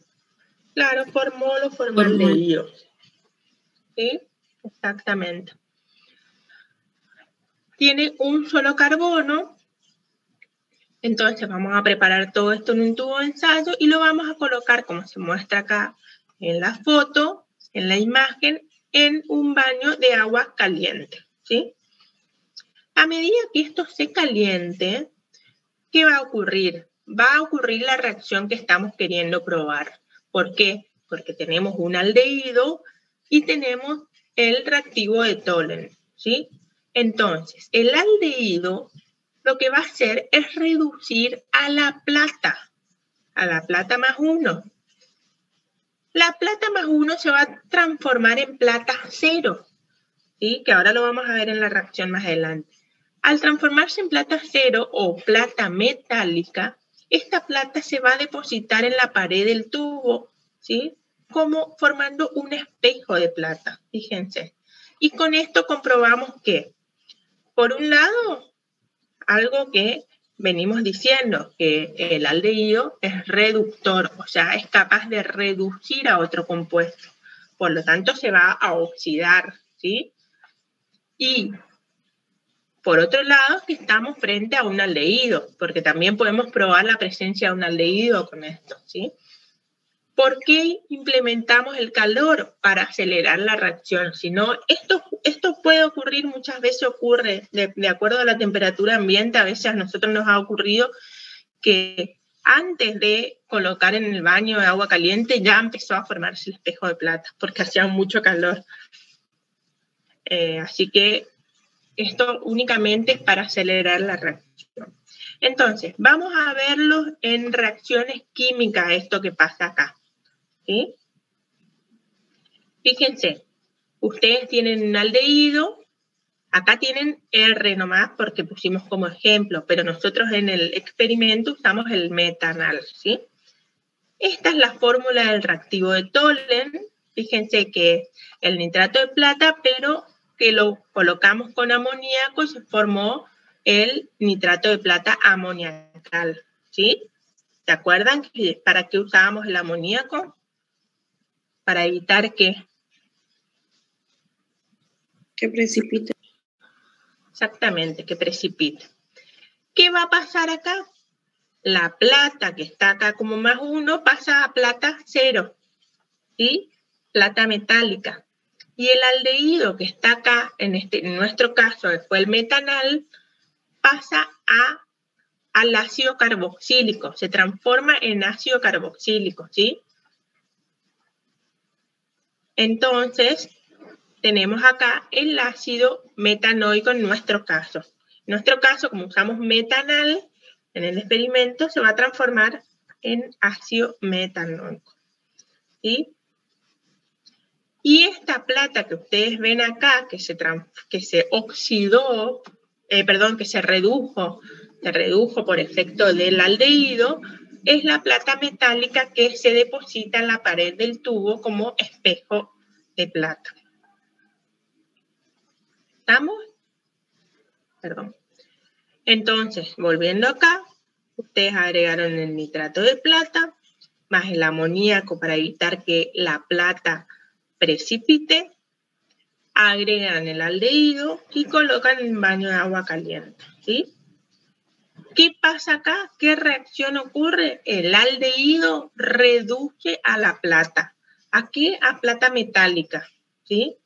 Claro, formol o formaldehído. ¿Sí? Exactamente. Tiene un solo carbono. Entonces vamos a preparar todo esto en un tubo de ensayo y lo vamos a colocar, como se muestra acá en la foto, en la imagen, en un baño de agua caliente, ¿sí? A medida que esto se caliente, ¿qué va a ocurrir? Va a ocurrir la reacción que estamos queriendo probar. ¿Por qué? Porque tenemos un aldehído y tenemos el reactivo de Tholen, ¿sí? Entonces, el aldehído lo que va a hacer es reducir a la plata más 1. La plata más 1 se va a transformar en plata 0, ¿sí? Que ahora lo vamos a ver en la reacción más adelante. Al transformarse en plata 0 o plata metálica, esta plata se va a depositar en la pared del tubo, ¿sí? Como formando un espejo de plata, fíjense. Y con esto comprobamos que, por un lado, algo que venimos diciendo, que el aldehído es reductor, o sea, es capaz de reducir a otro compuesto. Por lo tanto, se va a oxidar, ¿sí? Y, por otro lado, que estamos frente a un aldehído, porque también podemos probar la presencia de un aldehído con esto, ¿sí? ¿Por qué implementamos el calor? Para acelerar la reacción. Si no, esto puede ocurrir, muchas veces ocurre, de acuerdo a la temperatura ambiente, a veces a nosotros nos ha ocurrido que antes de colocar en el baño agua caliente ya empezó a formarse el espejo de plata, porque hacía mucho calor. Así que esto únicamente es para acelerar la reacción. Entonces, vamos a verlo en reacciones químicas, esto que pasa acá. ¿Sí? Fíjense, ustedes tienen un aldehído, acá tienen R nomás porque pusimos como ejemplo, pero nosotros en el experimento usamos el metanal, ¿sí? Esta es la fórmula del reactivo de Tholen. Fíjense que el nitrato de plata, pero que lo colocamos con amoníaco, se formó el nitrato de plata amoniacal, ¿sí? ¿Se acuerdan que para qué usábamos el amoníaco? Para evitar que precipite. Exactamente, que precipite. ¿Qué va a pasar acá? La plata que está acá como +1 pasa a plata 0, ¿sí? Plata metálica. Y el aldehído que está acá, en nuestro caso fue el metanal, pasa al ácido carboxílico, se transforma en ácido carboxílico, ¿sí? Entonces, tenemos acá el ácido metanoico en nuestro caso. En nuestro caso, como usamos metanal en el experimento, se va a transformar en ácido metanoico, ¿sí? Y esta plata que ustedes ven acá, que se oxidó, que se redujo por efecto del aldehído, es la plata metálica que se deposita en la pared del tubo como espejo de plata. ¿Estamos? Perdón. Entonces, volviendo acá, ustedes agregaron el nitrato de plata, más el amoníaco para evitar que la plata precipite, agregan el aldehído y colocan en baño de agua caliente, ¿sí? ¿Qué pasa acá? ¿Qué reacción ocurre? El aldehído reduce a la plata. ¿A qué? A plata metálica, ¿sí?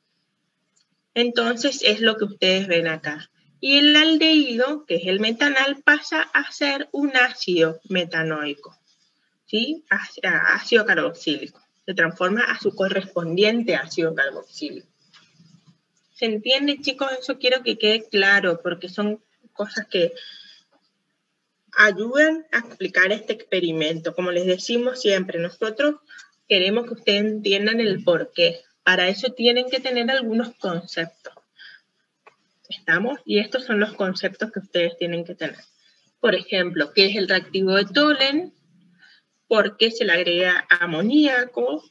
Entonces es lo que ustedes ven acá. Y el aldehído, que es el metanal, pasa a ser un ácido metanoico, ¿sí? Ácido carboxílico. Se transforma a su correspondiente ácido carboxílico. ¿Se entiende, chicos? Eso quiero que quede claro, porque son cosas que ayudan a explicar este experimento. Como les decimos siempre, nosotros queremos que ustedes entiendan el porqué. Para eso tienen que tener algunos conceptos. ¿Estamos? Y estos son los conceptos que ustedes tienen que tener. Por ejemplo, ¿qué es el reactivo de Tholen? ¿Por qué se le agrega amoníaco?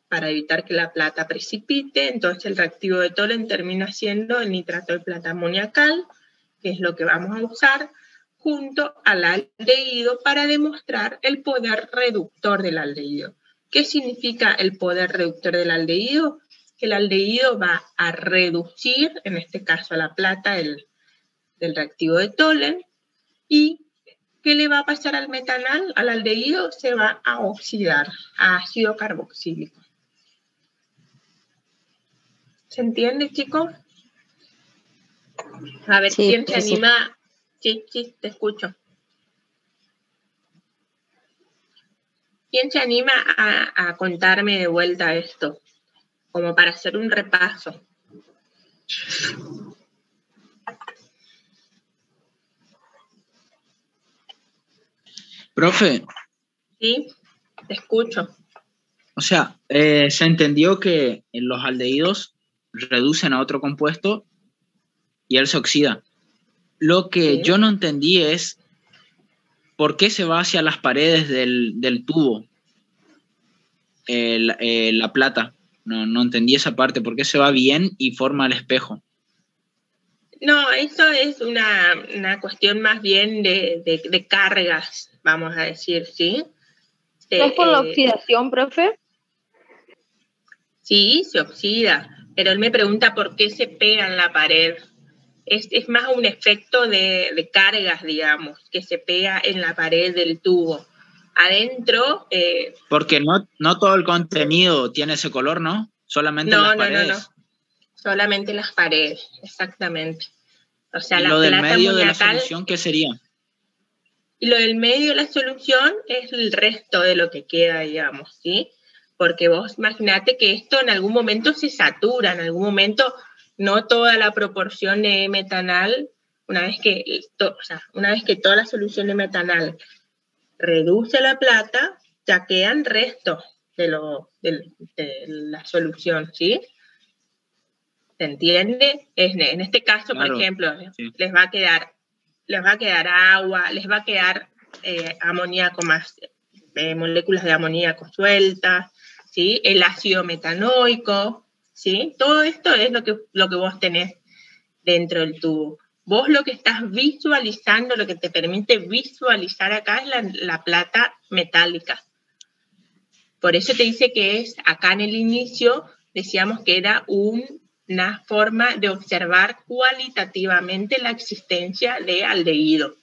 Para evitar que la plata precipite. Entonces el reactivo de Tholen termina siendo el nitrato de plata amoniacal, que es lo que vamos a usar, junto al aldehído para demostrar el poder reductor del aldehído. ¿Qué significa el poder reductor del aldehído? Que el aldehído va a reducir, en este caso a la plata del reactivo de Tholen, y ¿qué le va a pasar al metanal? Al aldehído se va a oxidar a ácido carboxílico. ¿Se entiende, chicos? A ver, Sí, ¿quién se sí. anima? Sí, te escucho. ¿Quién se anima a contarme de vuelta esto? Como para hacer un repaso. Profe. Sí, te escucho. O sea, se entendió que los aldehídos reducen a otro compuesto y él se oxida. Lo que yo no entendí es por qué se va hacia las paredes del tubo la plata. No entendí esa parte. ¿Por qué se va bien y forma el espejo? No, eso es una cuestión más bien de cargas, vamos a decir, ¿sí? ¿No es por la oxidación, profe? Sí, se oxida, pero él me pregunta por qué se pega en la pared. Es más un efecto de cargas, digamos, que se pega en la pared del tubo. adentro... Porque no todo el contenido tiene ese color, ¿no? Solamente las paredes. No. Solamente las paredes, exactamente. O sea, ¿Y la lo del plata medio de la moniacal, solución qué sería? y lo del medio de la solución es el resto de lo que queda, digamos, ¿sí? Porque vos imaginate que esto en algún momento se satura, en algún momento no toda la proporción de metanal, una vez que toda la solución de metanal reduce la plata, ya quedan restos de la solución, ¿sí? ¿Se entiende? En este caso, Claro, por ejemplo, sí. les va a quedar agua, les va a quedar amoníaco más, moléculas de amoníaco sueltas, ¿sí? El ácido metanoico, ¿sí? Todo esto es lo que vos tenés dentro del tubo. Vos lo que estás visualizando, lo que te permite visualizar acá es la plata metálica. Por eso te dice que es, acá en el inicio, decíamos que era una forma de observar cualitativamente la existencia de aldehído,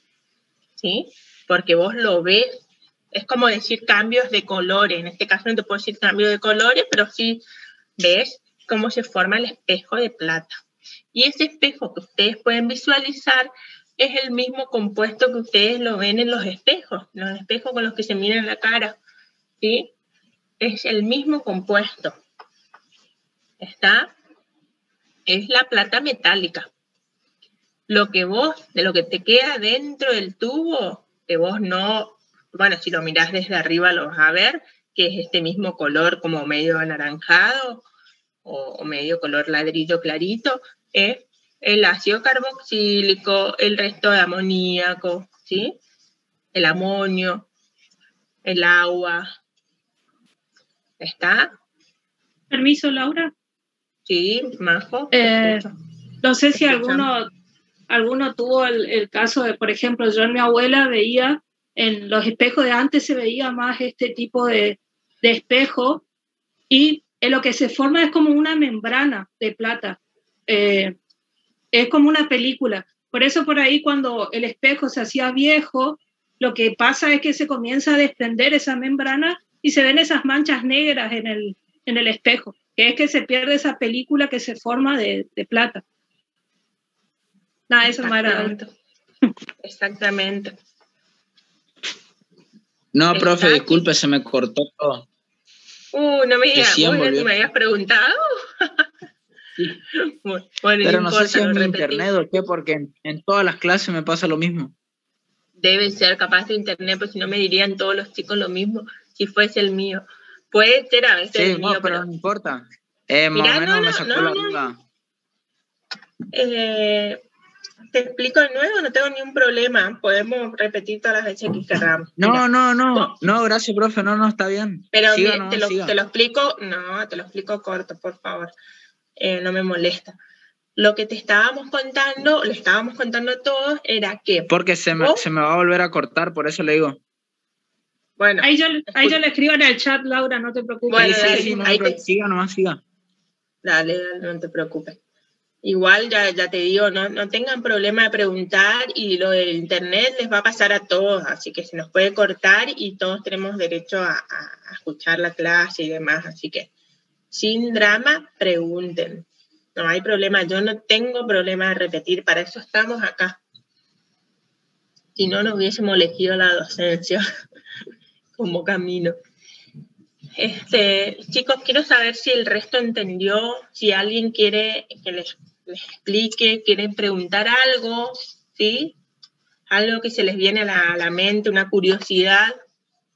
¿sí? Porque vos lo ves, es como decir cambios de colores, en este caso no te puedo decir cambio de colores, pero sí ves cómo se forma el espejo de plata. Y ese espejo que ustedes pueden visualizar es el mismo compuesto que ustedes lo ven en los espejos con los que se miran la cara, ¿sí? Es el mismo compuesto. Es la plata metálica. De lo que te queda dentro del tubo, que vos no, bueno, si lo mirás desde arriba lo vas a ver, que es este mismo color como medio anaranjado o medio color ladrillo clarito, es el ácido carboxílico, el resto de amoníaco, ¿sí? El amonio, el agua. ¿Está? Permiso, Laura. Sí, Majo. No sé si alguno tuvo el caso de, por ejemplo, yo en mi abuela veía, en los espejos de antes se veía más este tipo de espejo, y lo que se forma es como una membrana de plata. Es como una película. Por eso por ahí cuando el espejo se hacía viejo, lo que pasa es que se comienza a desprender esa membrana y se ven esas manchas negras en el espejo, que es que se pierde esa película que se forma de plata. Nada, eso me agradable. Exactamente. No, profe, disculpe, se me cortó todo. No me digas, ¿vos era que me habías preguntado? Sí. Bueno, pero no importa, sé si es mi repetí. internet o qué, porque en todas las clases me pasa lo mismo. Debe ser capaz de internet, pues si no me dirían todos los chicos lo mismo, si fuese el mío. Puede ser a veces el mío, pero no importa. Mirá, más o menos me sacó la duda. Te explico de nuevo, no tengo ningún problema. Podemos repetir todas las veces que queramos. No, gracias, profe, no, está bien. Pero siga, te lo explico corto, por favor. No me molesta. Lo que le estábamos contando a todos, era que... Porque se me va a volver a cortar, por eso le digo. Bueno, ahí yo le escribo en el chat, Laura, no te preocupes. Bueno, siga. Dale, no te preocupes. Igual ya te digo, no tengan problema de preguntar, y lo del internet les va a pasar a todos, así que se nos puede cortar y todos tenemos derecho a escuchar la clase y demás, así que sin drama, pregunten. No hay problema, yo no tengo problema de repetir, para eso estamos acá. Si no, nos hubiésemos elegido la docencia como camino. Chicos, quiero saber si el resto entendió, si alguien quiere que les explique, quieren preguntar algo, ¿sí? Algo que se les viene a la mente, una curiosidad,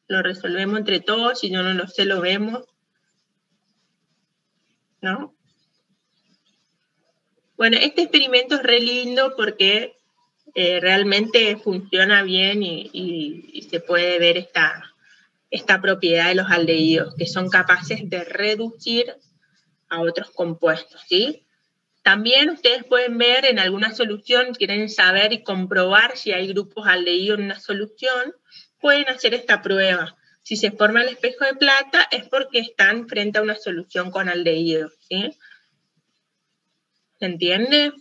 lo resolvemos entre todos, si no lo sé, lo vemos. ¿No? Bueno, este experimento es re lindo porque realmente funciona bien y se puede ver esta propiedad de los aldehídos, que son capaces de reducir a otros compuestos, ¿sí? También ustedes pueden ver en alguna solución, quieren saber y comprobar si hay grupos aldehídos en una solución, pueden hacer esta prueba. Si se forma el espejo de plata es porque están frente a una solución con aldehídos, ¿sí? ¿Se entiende?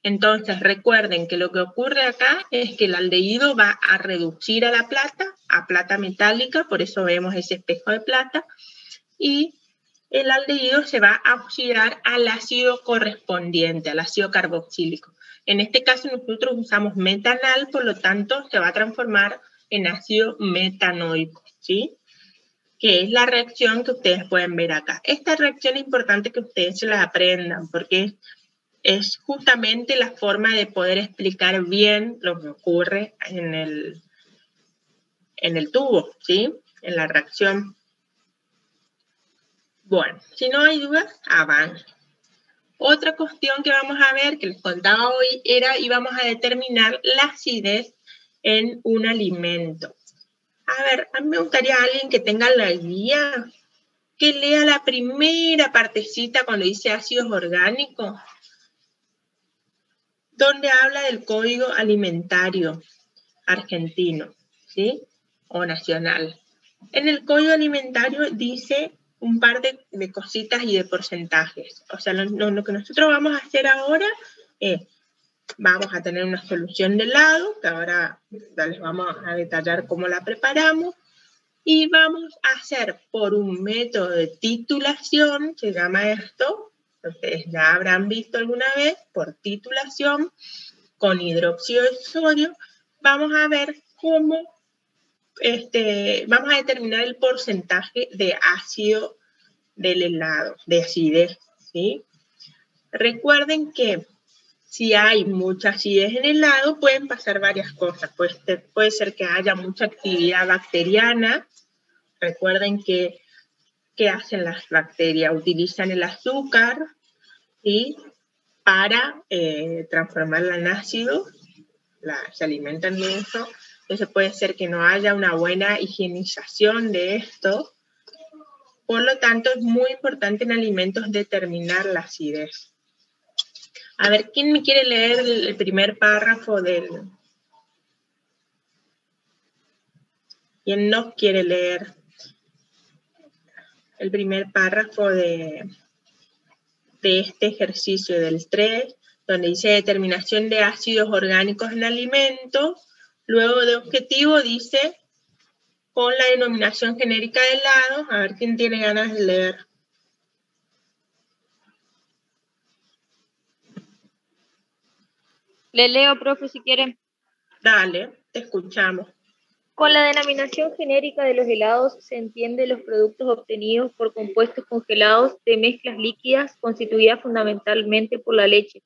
Entonces, recuerden que lo que ocurre acá es que el aldehído va a reducir a la plata, a plata metálica, por eso vemos ese espejo de plata, y el aldehído se va a oxidar al ácido correspondiente, al ácido carboxílico. En este caso nosotros usamos metanal, por lo tanto se va a transformar en ácido metanoico, ¿sí? Que es la reacción que ustedes pueden ver acá. Esta reacción es importante que ustedes se la aprendan, porque es justamente la forma de poder explicar bien lo que ocurre en el tubo, ¿sí? En la reacción. Bueno, si no hay dudas, avance. Otra cuestión que vamos a ver, que les contaba hoy, era íbamos a determinar la acidez en un alimento. A ver, a mí me gustaría alguien que tenga la guía, que lea la primera partecita cuando dice ácidos orgánicos, donde habla del Código Alimentario argentino, ¿sí? O nacional. En el Código Alimentario dice un par de cositas y de porcentajes. O sea, lo que nosotros vamos a hacer ahora es, vamos a tener una solución de helado, que ahora les vamos a detallar cómo la preparamos, y vamos a hacer por un método de titulación, se llama esto, ustedes ya habrán visto alguna vez, por titulación, con hidróxido de sodio, vamos a ver cómo vamos a determinar el porcentaje de ácido del helado, de acidez, ¿sí? Recuerden que si hay mucha acidez en el helado, pueden pasar varias cosas. Puede ser que haya mucha actividad bacteriana. Recuerden que ¿qué hacen las bacterias? Utilizan el azúcar, ¿sí? Para transformarla en ácido. Se alimentan de eso. Entonces puede ser que no haya una buena higienización de esto. Por lo tanto, es muy importante en alimentos determinar la acidez. A ver, ¿quién me quiere leer el primer párrafo del... ¿Quién nos quiere leer el primer párrafo de este ejercicio del 3, donde dice determinación de ácidos orgánicos en alimentos? Luego de objetivo dice con la denominación genérica de helado. A ver quién tiene ganas de leer. Le leo, profe, si quieren. Dale, te escuchamos. Con la denominación genérica de los helados se entiende los productos obtenidos por compuestos congelados de mezclas líquidas constituidas fundamentalmente por la leche,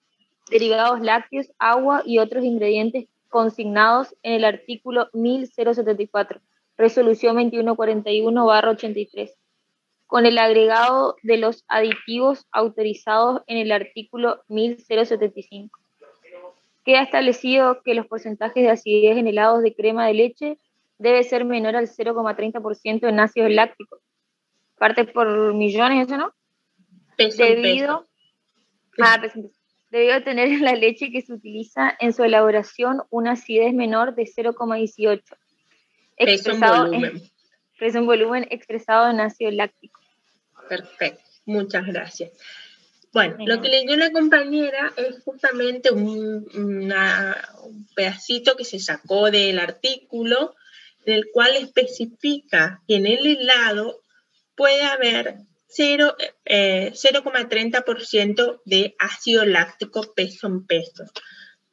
derivados lácteos, agua y otros ingredientes consignados en el artículo 1074, resolución 2141/83, con el agregado de los aditivos autorizados en el artículo 1075. Queda establecido que los porcentajes de acidez en helados de crema de leche debe ser menor al 0,30% en ácidos lácticos. Parte por millones, ¿eso no? Peso en peso. Debido a tener en la leche que se utiliza en su elaboración una acidez menor de 0,18. Peso en volumen. Peso en volumen expresado en ácido láctico. Perfecto, muchas gracias. Bueno, lo que leyó la compañera es justamente un pedacito que se sacó del artículo, en el cual especifica que en el helado puede haber 0,30% de ácido láctico peso en peso.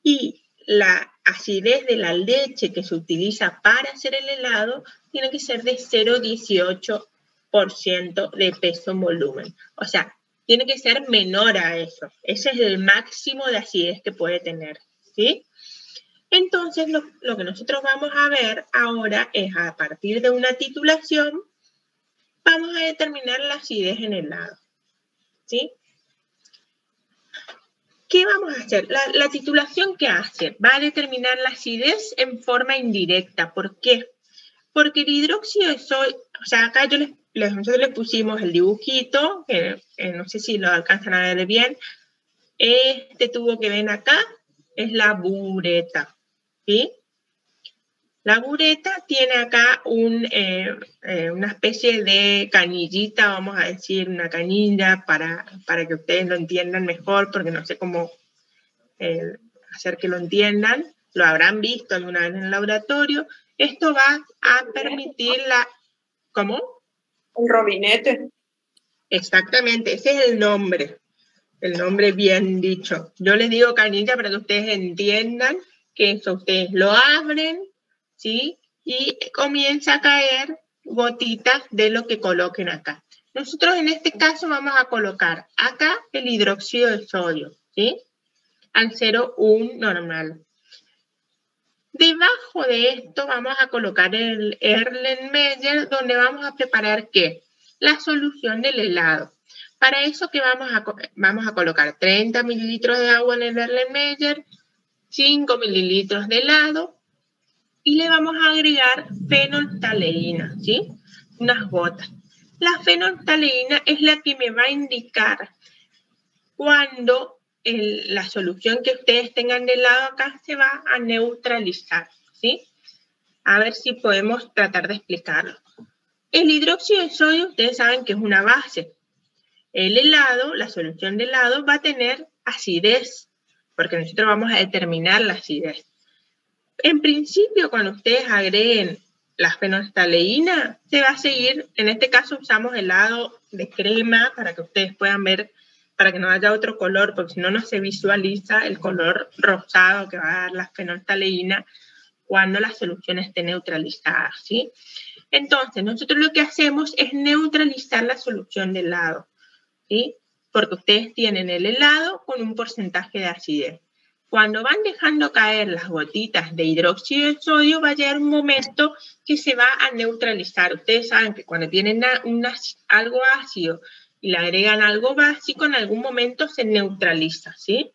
Y la acidez de la leche que se utiliza para hacer el helado tiene que ser de 0,18% de peso en volumen. O sea, tiene que ser menor a eso. Ese es el máximo de acidez que puede tener, ¿sí? Entonces, lo que nosotros vamos a ver ahora es, a partir de una titulación, vamos a determinar la acidez en el helado, ¿sí? ¿Qué vamos a hacer? La titulación, ¿qué hace? Va a determinar la acidez en forma indirecta. ¿Por qué? Porque el hidróxido de sodio, o sea, acá nosotros le pusimos el dibujito, que no sé si lo alcanzan a ver bien. Este tubo que ven acá es la bureta, ¿sí? La bureta tiene acá una especie de canillita, vamos a decir, una canilla para que ustedes lo entiendan mejor, porque no sé cómo hacer que lo entiendan, lo habrán visto alguna vez en el laboratorio. Esto va a permitir la... ¿Cómo? El robinete. Exactamente, ese es el nombre bien dicho. Yo les digo canilla para que ustedes entiendan que eso, ustedes lo abren, ¿sí? Y comienza a caer gotitas de lo que coloquen acá. Nosotros en este caso vamos a colocar acá el hidróxido de sodio, ¿sí? Al 0,1 normal. Debajo de esto vamos a colocar el Erlenmeyer, donde vamos a preparar ¿qué? La solución del helado. Para eso que vamos a colocar 30 mililitros de agua en el Erlenmeyer, 5 mililitros de helado y le vamos a agregar fenolftaleína, ¿sí? Unas gotas. La fenolftaleína es la que me va a indicar cuando la solución que ustedes tengan de helado acá se va a neutralizar, ¿sí? A ver si podemos tratar de explicarlo. El hidróxido de sodio, ustedes saben que es una base. El helado, la solución de helado, va a tener acidez, porque nosotros vamos a determinar la acidez. En principio, cuando ustedes agreguen la fenolftaleína, se va a seguir, en este caso usamos helado de crema para que ustedes puedan ver, para que no haya otro color, porque si no, no se visualiza el color rosado que va a dar la fenolftaleína cuando la solución esté neutralizada, ¿sí? Entonces, nosotros lo que hacemos es neutralizar la solución de helado, ¿sí? Porque ustedes tienen el helado con un porcentaje de acidez. Cuando van dejando caer las gotitas de hidróxido de sodio, va a llegar un momento que se va a neutralizar. Ustedes saben que cuando tienen algo ácido y le agregan algo básico, en algún momento se neutraliza, ¿sí?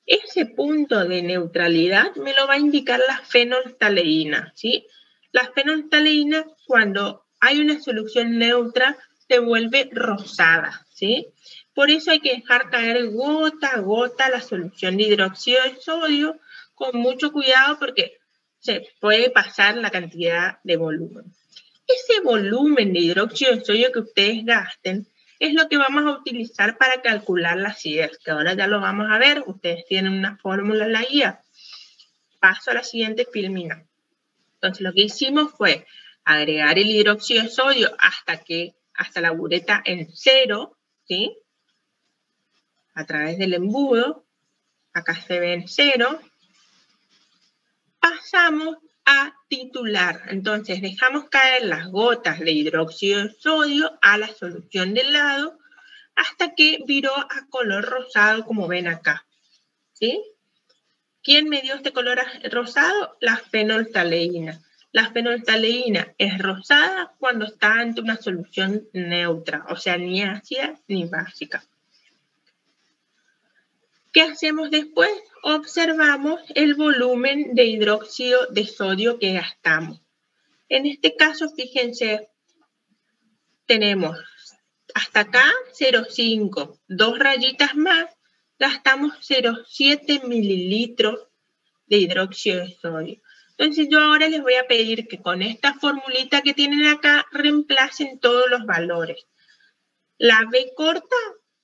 Ese punto de neutralidad me lo va a indicar la fenolftaleína, ¿sí? La fenolftaleína, cuando hay una solución neutra, se vuelve rosada, ¿sí? Por eso hay que dejar caer gota a gota la solución de hidróxido de sodio con mucho cuidado porque se puede pasar la cantidad de volumen. Ese volumen de hidróxido de sodio que ustedes gasten es lo que vamos a utilizar para calcular la acidez, que ahora ya lo vamos a ver. Ustedes tienen una fórmula en la guía. Paso a la siguiente filmina. Entonces lo que hicimos fue agregar el hidróxido de sodio hasta la bureta en 0, ¿sí? A través del embudo, acá se ve en 0. Pasamos a titular. Entonces dejamos caer las gotas de hidróxido de sodio a la solución de helado hasta que viró a color rosado como ven acá, ¿sí? ¿Quién me dio este color rosado? La fenolftaleína. La fenolftaleína es rosada cuando está ante una solución neutra, o sea, ni ácida ni básica. ¿Qué hacemos después? Observamos el volumen de hidróxido de sodio que gastamos. En este caso, fíjense, tenemos hasta acá 0,5, 2 rayitas más, gastamos 0,7 mililitros de hidróxido de sodio. Entonces yo ahora les voy a pedir que con esta formulita que tienen acá reemplacen todos los valores. La B corta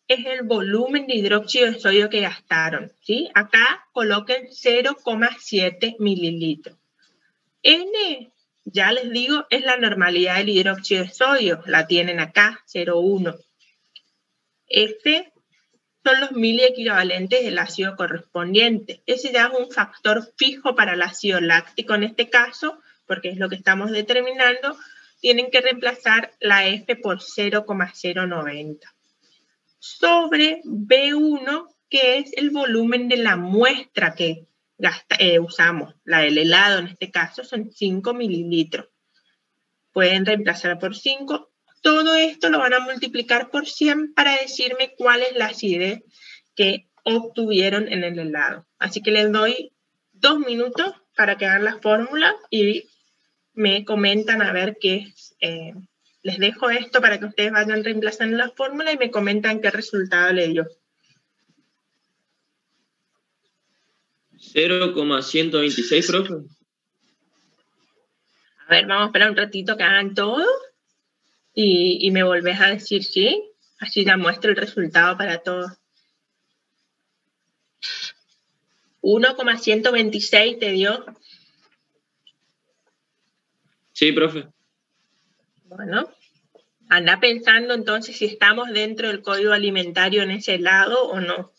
es el volumen de hidróxido de sodio que gastaron, ¿sí? Acá coloquen 0,7 mililitros. N, ya les digo, es la normalidad del hidróxido de sodio. La tienen acá, 0,1. F son los miliequivalentes del ácido correspondiente. Ese ya es un factor fijo para el ácido láctico en este caso, porque es lo que estamos determinando. Tienen que reemplazar la F por 0,090. Sobre B1, que es el volumen de la muestra que usamos, la del helado en este caso, son 5 mililitros. Pueden reemplazar por 5. Todo esto lo van a multiplicar por 100 para decirme cuál es la acidez que obtuvieron en el helado. Así que les doy 2 minutos para que hagan la fórmula y me comentan a ver qué es. Les dejo esto para que ustedes vayan reemplazando la fórmula y me comentan qué resultado le dio. 0,126, profe. A ver, vamos a esperar un ratito que hagan todo y me volvés a decir sí. Así ya muestro el resultado para todos. 1,126 te dio. Sí, profe. Bueno, anda pensando entonces si estamos dentro del código alimentario en ese lado o no.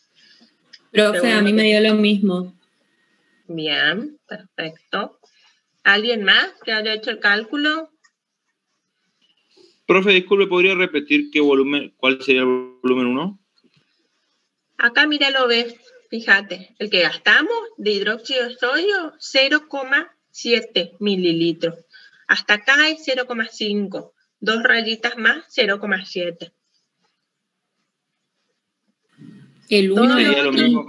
Profe, a mí me dio lo mismo. Bien, perfecto. ¿Alguien más que haya hecho el cálculo? Profe, disculpe, ¿podría repetir cuál sería el volumen 1? Acá mira, lo ves, fíjate, el que gastamos de hidróxido de sodio, 0,7 mililitros. Hasta acá es 0,5. 2 rayitas más, 0,7. El 1 sería lo mismo.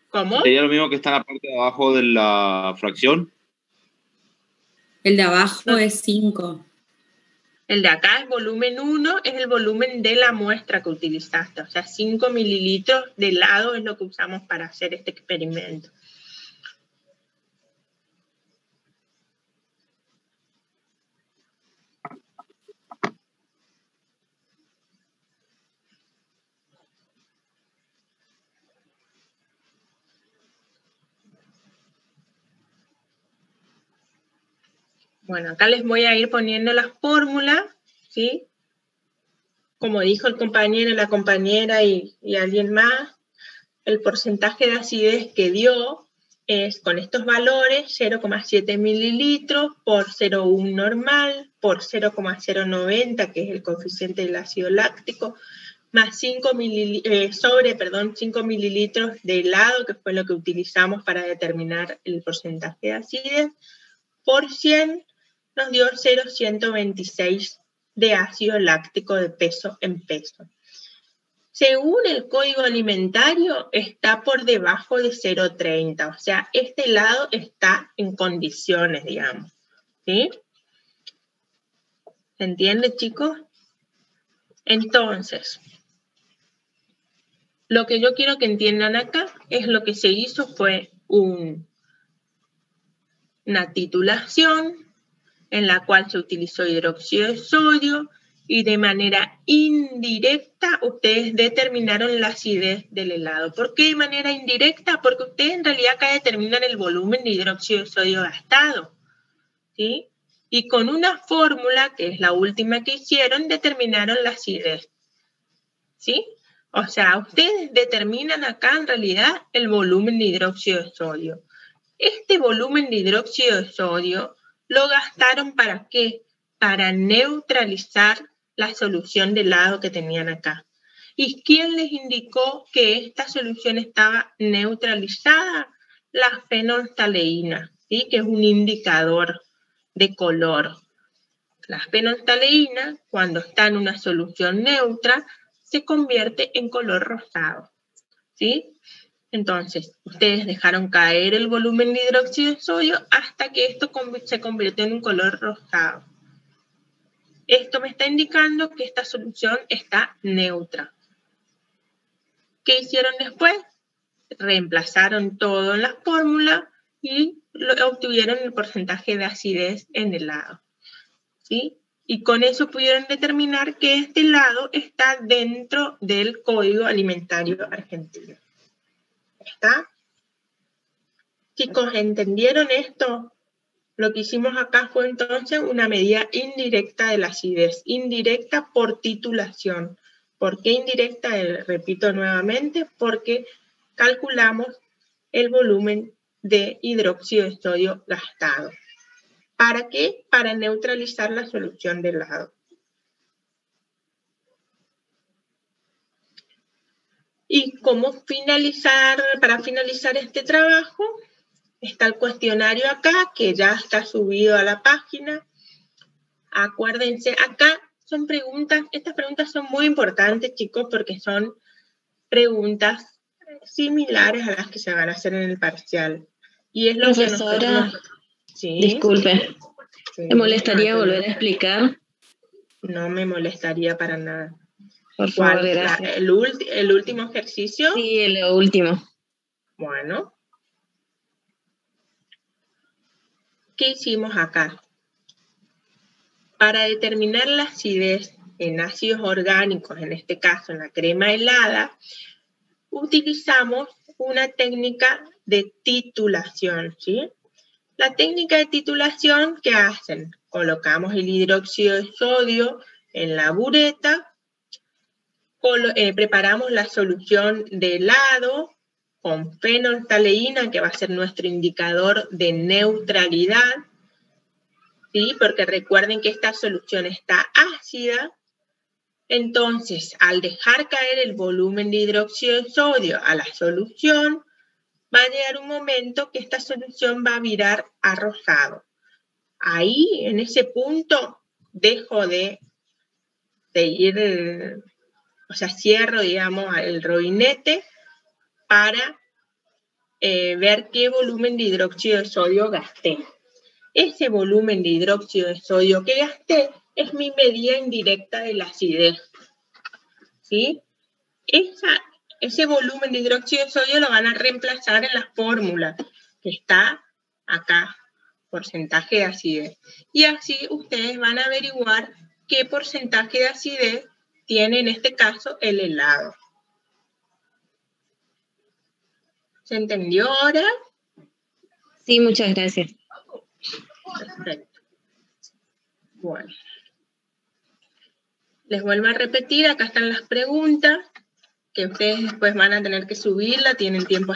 ¿Cómo? ¿Sería lo mismo que está en la parte de abajo de la fracción? El de abajo es 5. El de acá es volumen 1, es el volumen de la muestra que utilizaste. O sea, 5 mililitros de helado es lo que usamos para hacer este experimento. Bueno, acá les voy a ir poniendo las fórmulas, ¿sí? Como dijo el compañero, la compañera y alguien más, el porcentaje de acidez que dio es con estos valores 0,7 mililitros por 0,1 normal, por 0,090, que es el coeficiente del ácido láctico, más 5 mililitros de helado, que fue lo que utilizamos para determinar el porcentaje de acidez, por 100 nos dio 0,126 de ácido láctico de peso en peso. Según el código alimentario, está por debajo de 0,30. O sea, este helado está en condiciones, digamos. ¿Sí? ¿Se entiende, chicos? Entonces, lo que yo quiero que entiendan acá es lo que se hizo fue una titulación en la cual se utilizó hidróxido de sodio y de manera indirecta ustedes determinaron la acidez del helado. ¿Por qué de manera indirecta? Porque ustedes en realidad acá determinan el volumen de hidróxido de sodio gastado, ¿sí? Y con una fórmula, que es la última que hicieron, determinaron la acidez, ¿sí? O sea, ustedes determinan acá en realidad el volumen de hidróxido de sodio. Este volumen de hidróxido de sodio lo gastaron ¿para qué? Para neutralizar la solución de helado que tenían acá. ¿Y quién les indicó que esta solución estaba neutralizada? La fenolftaleína, ¿sí? Que es un indicador de color. La fenolftaleína, cuando está en una solución neutra, se convierte en color rosado, ¿sí? Entonces, ustedes dejaron caer el volumen de hidróxido de sodio hasta que esto se convirtió en un color rosado. Esto me está indicando que esta solución está neutra. ¿Qué hicieron después? Reemplazaron todo en la fórmula y obtuvieron el porcentaje de acidez en el helado, ¿sí? Y con eso pudieron determinar que este helado está dentro del Código Alimentario Argentino. ¿Está? Chicos, ¿entendieron esto? Lo que hicimos acá fue entonces una medida indirecta de la acidez, indirecta por titulación. ¿Por qué indirecta? Repito nuevamente, porque calculamos el volumen de hidróxido de sodio gastado. ¿Para qué? Para neutralizar la solución de helado. Y para finalizar este trabajo, está el cuestionario acá, que ya está subido a la página. Acuérdense, acá son preguntas, estas preguntas son muy importantes, chicos, porque son preguntas similares a las que se van a hacer en el parcial. Y es lo Profesora, que nosotros... ¿Sí? Disculpe, Sí, ¿me molestaría volver a explicar? No me molestaría para nada. Por favor, gracias. ¿El último ejercicio? Sí, el último. Bueno. ¿Qué hicimos acá? Para determinar la acidez en ácidos orgánicos, en este caso en la crema helada, utilizamos una técnica de titulación, ¿sí? La técnica de titulación, ¿qué hacen? Colocamos el hidróxido de sodio en la bureta, preparamos la solución de helado con fenolftaleína, que va a ser nuestro indicador de neutralidad, ¿sí? Porque recuerden que esta solución está ácida. Entonces, al dejar caer el volumen de hidróxido de sodio a la solución, va a llegar un momento que esta solución va a virar a rosado. Ahí, en ese punto, dejo de ir, cierro, digamos, el robinete para ver qué volumen de hidróxido de sodio gasté. Ese volumen de hidróxido de sodio que gasté es mi medida indirecta de la acidez, ¿sí? Ese volumen de hidróxido de sodio lo van a reemplazar en la fórmula que está acá, porcentaje de acidez. Y así ustedes van a averiguar qué porcentaje de acidez tiene en este caso el helado. ¿Se entendió ahora? Sí, muchas gracias. Perfecto. Bueno. Les vuelvo a repetir, acá están las preguntas, que ustedes después van a tener que subirla, tienen tiempo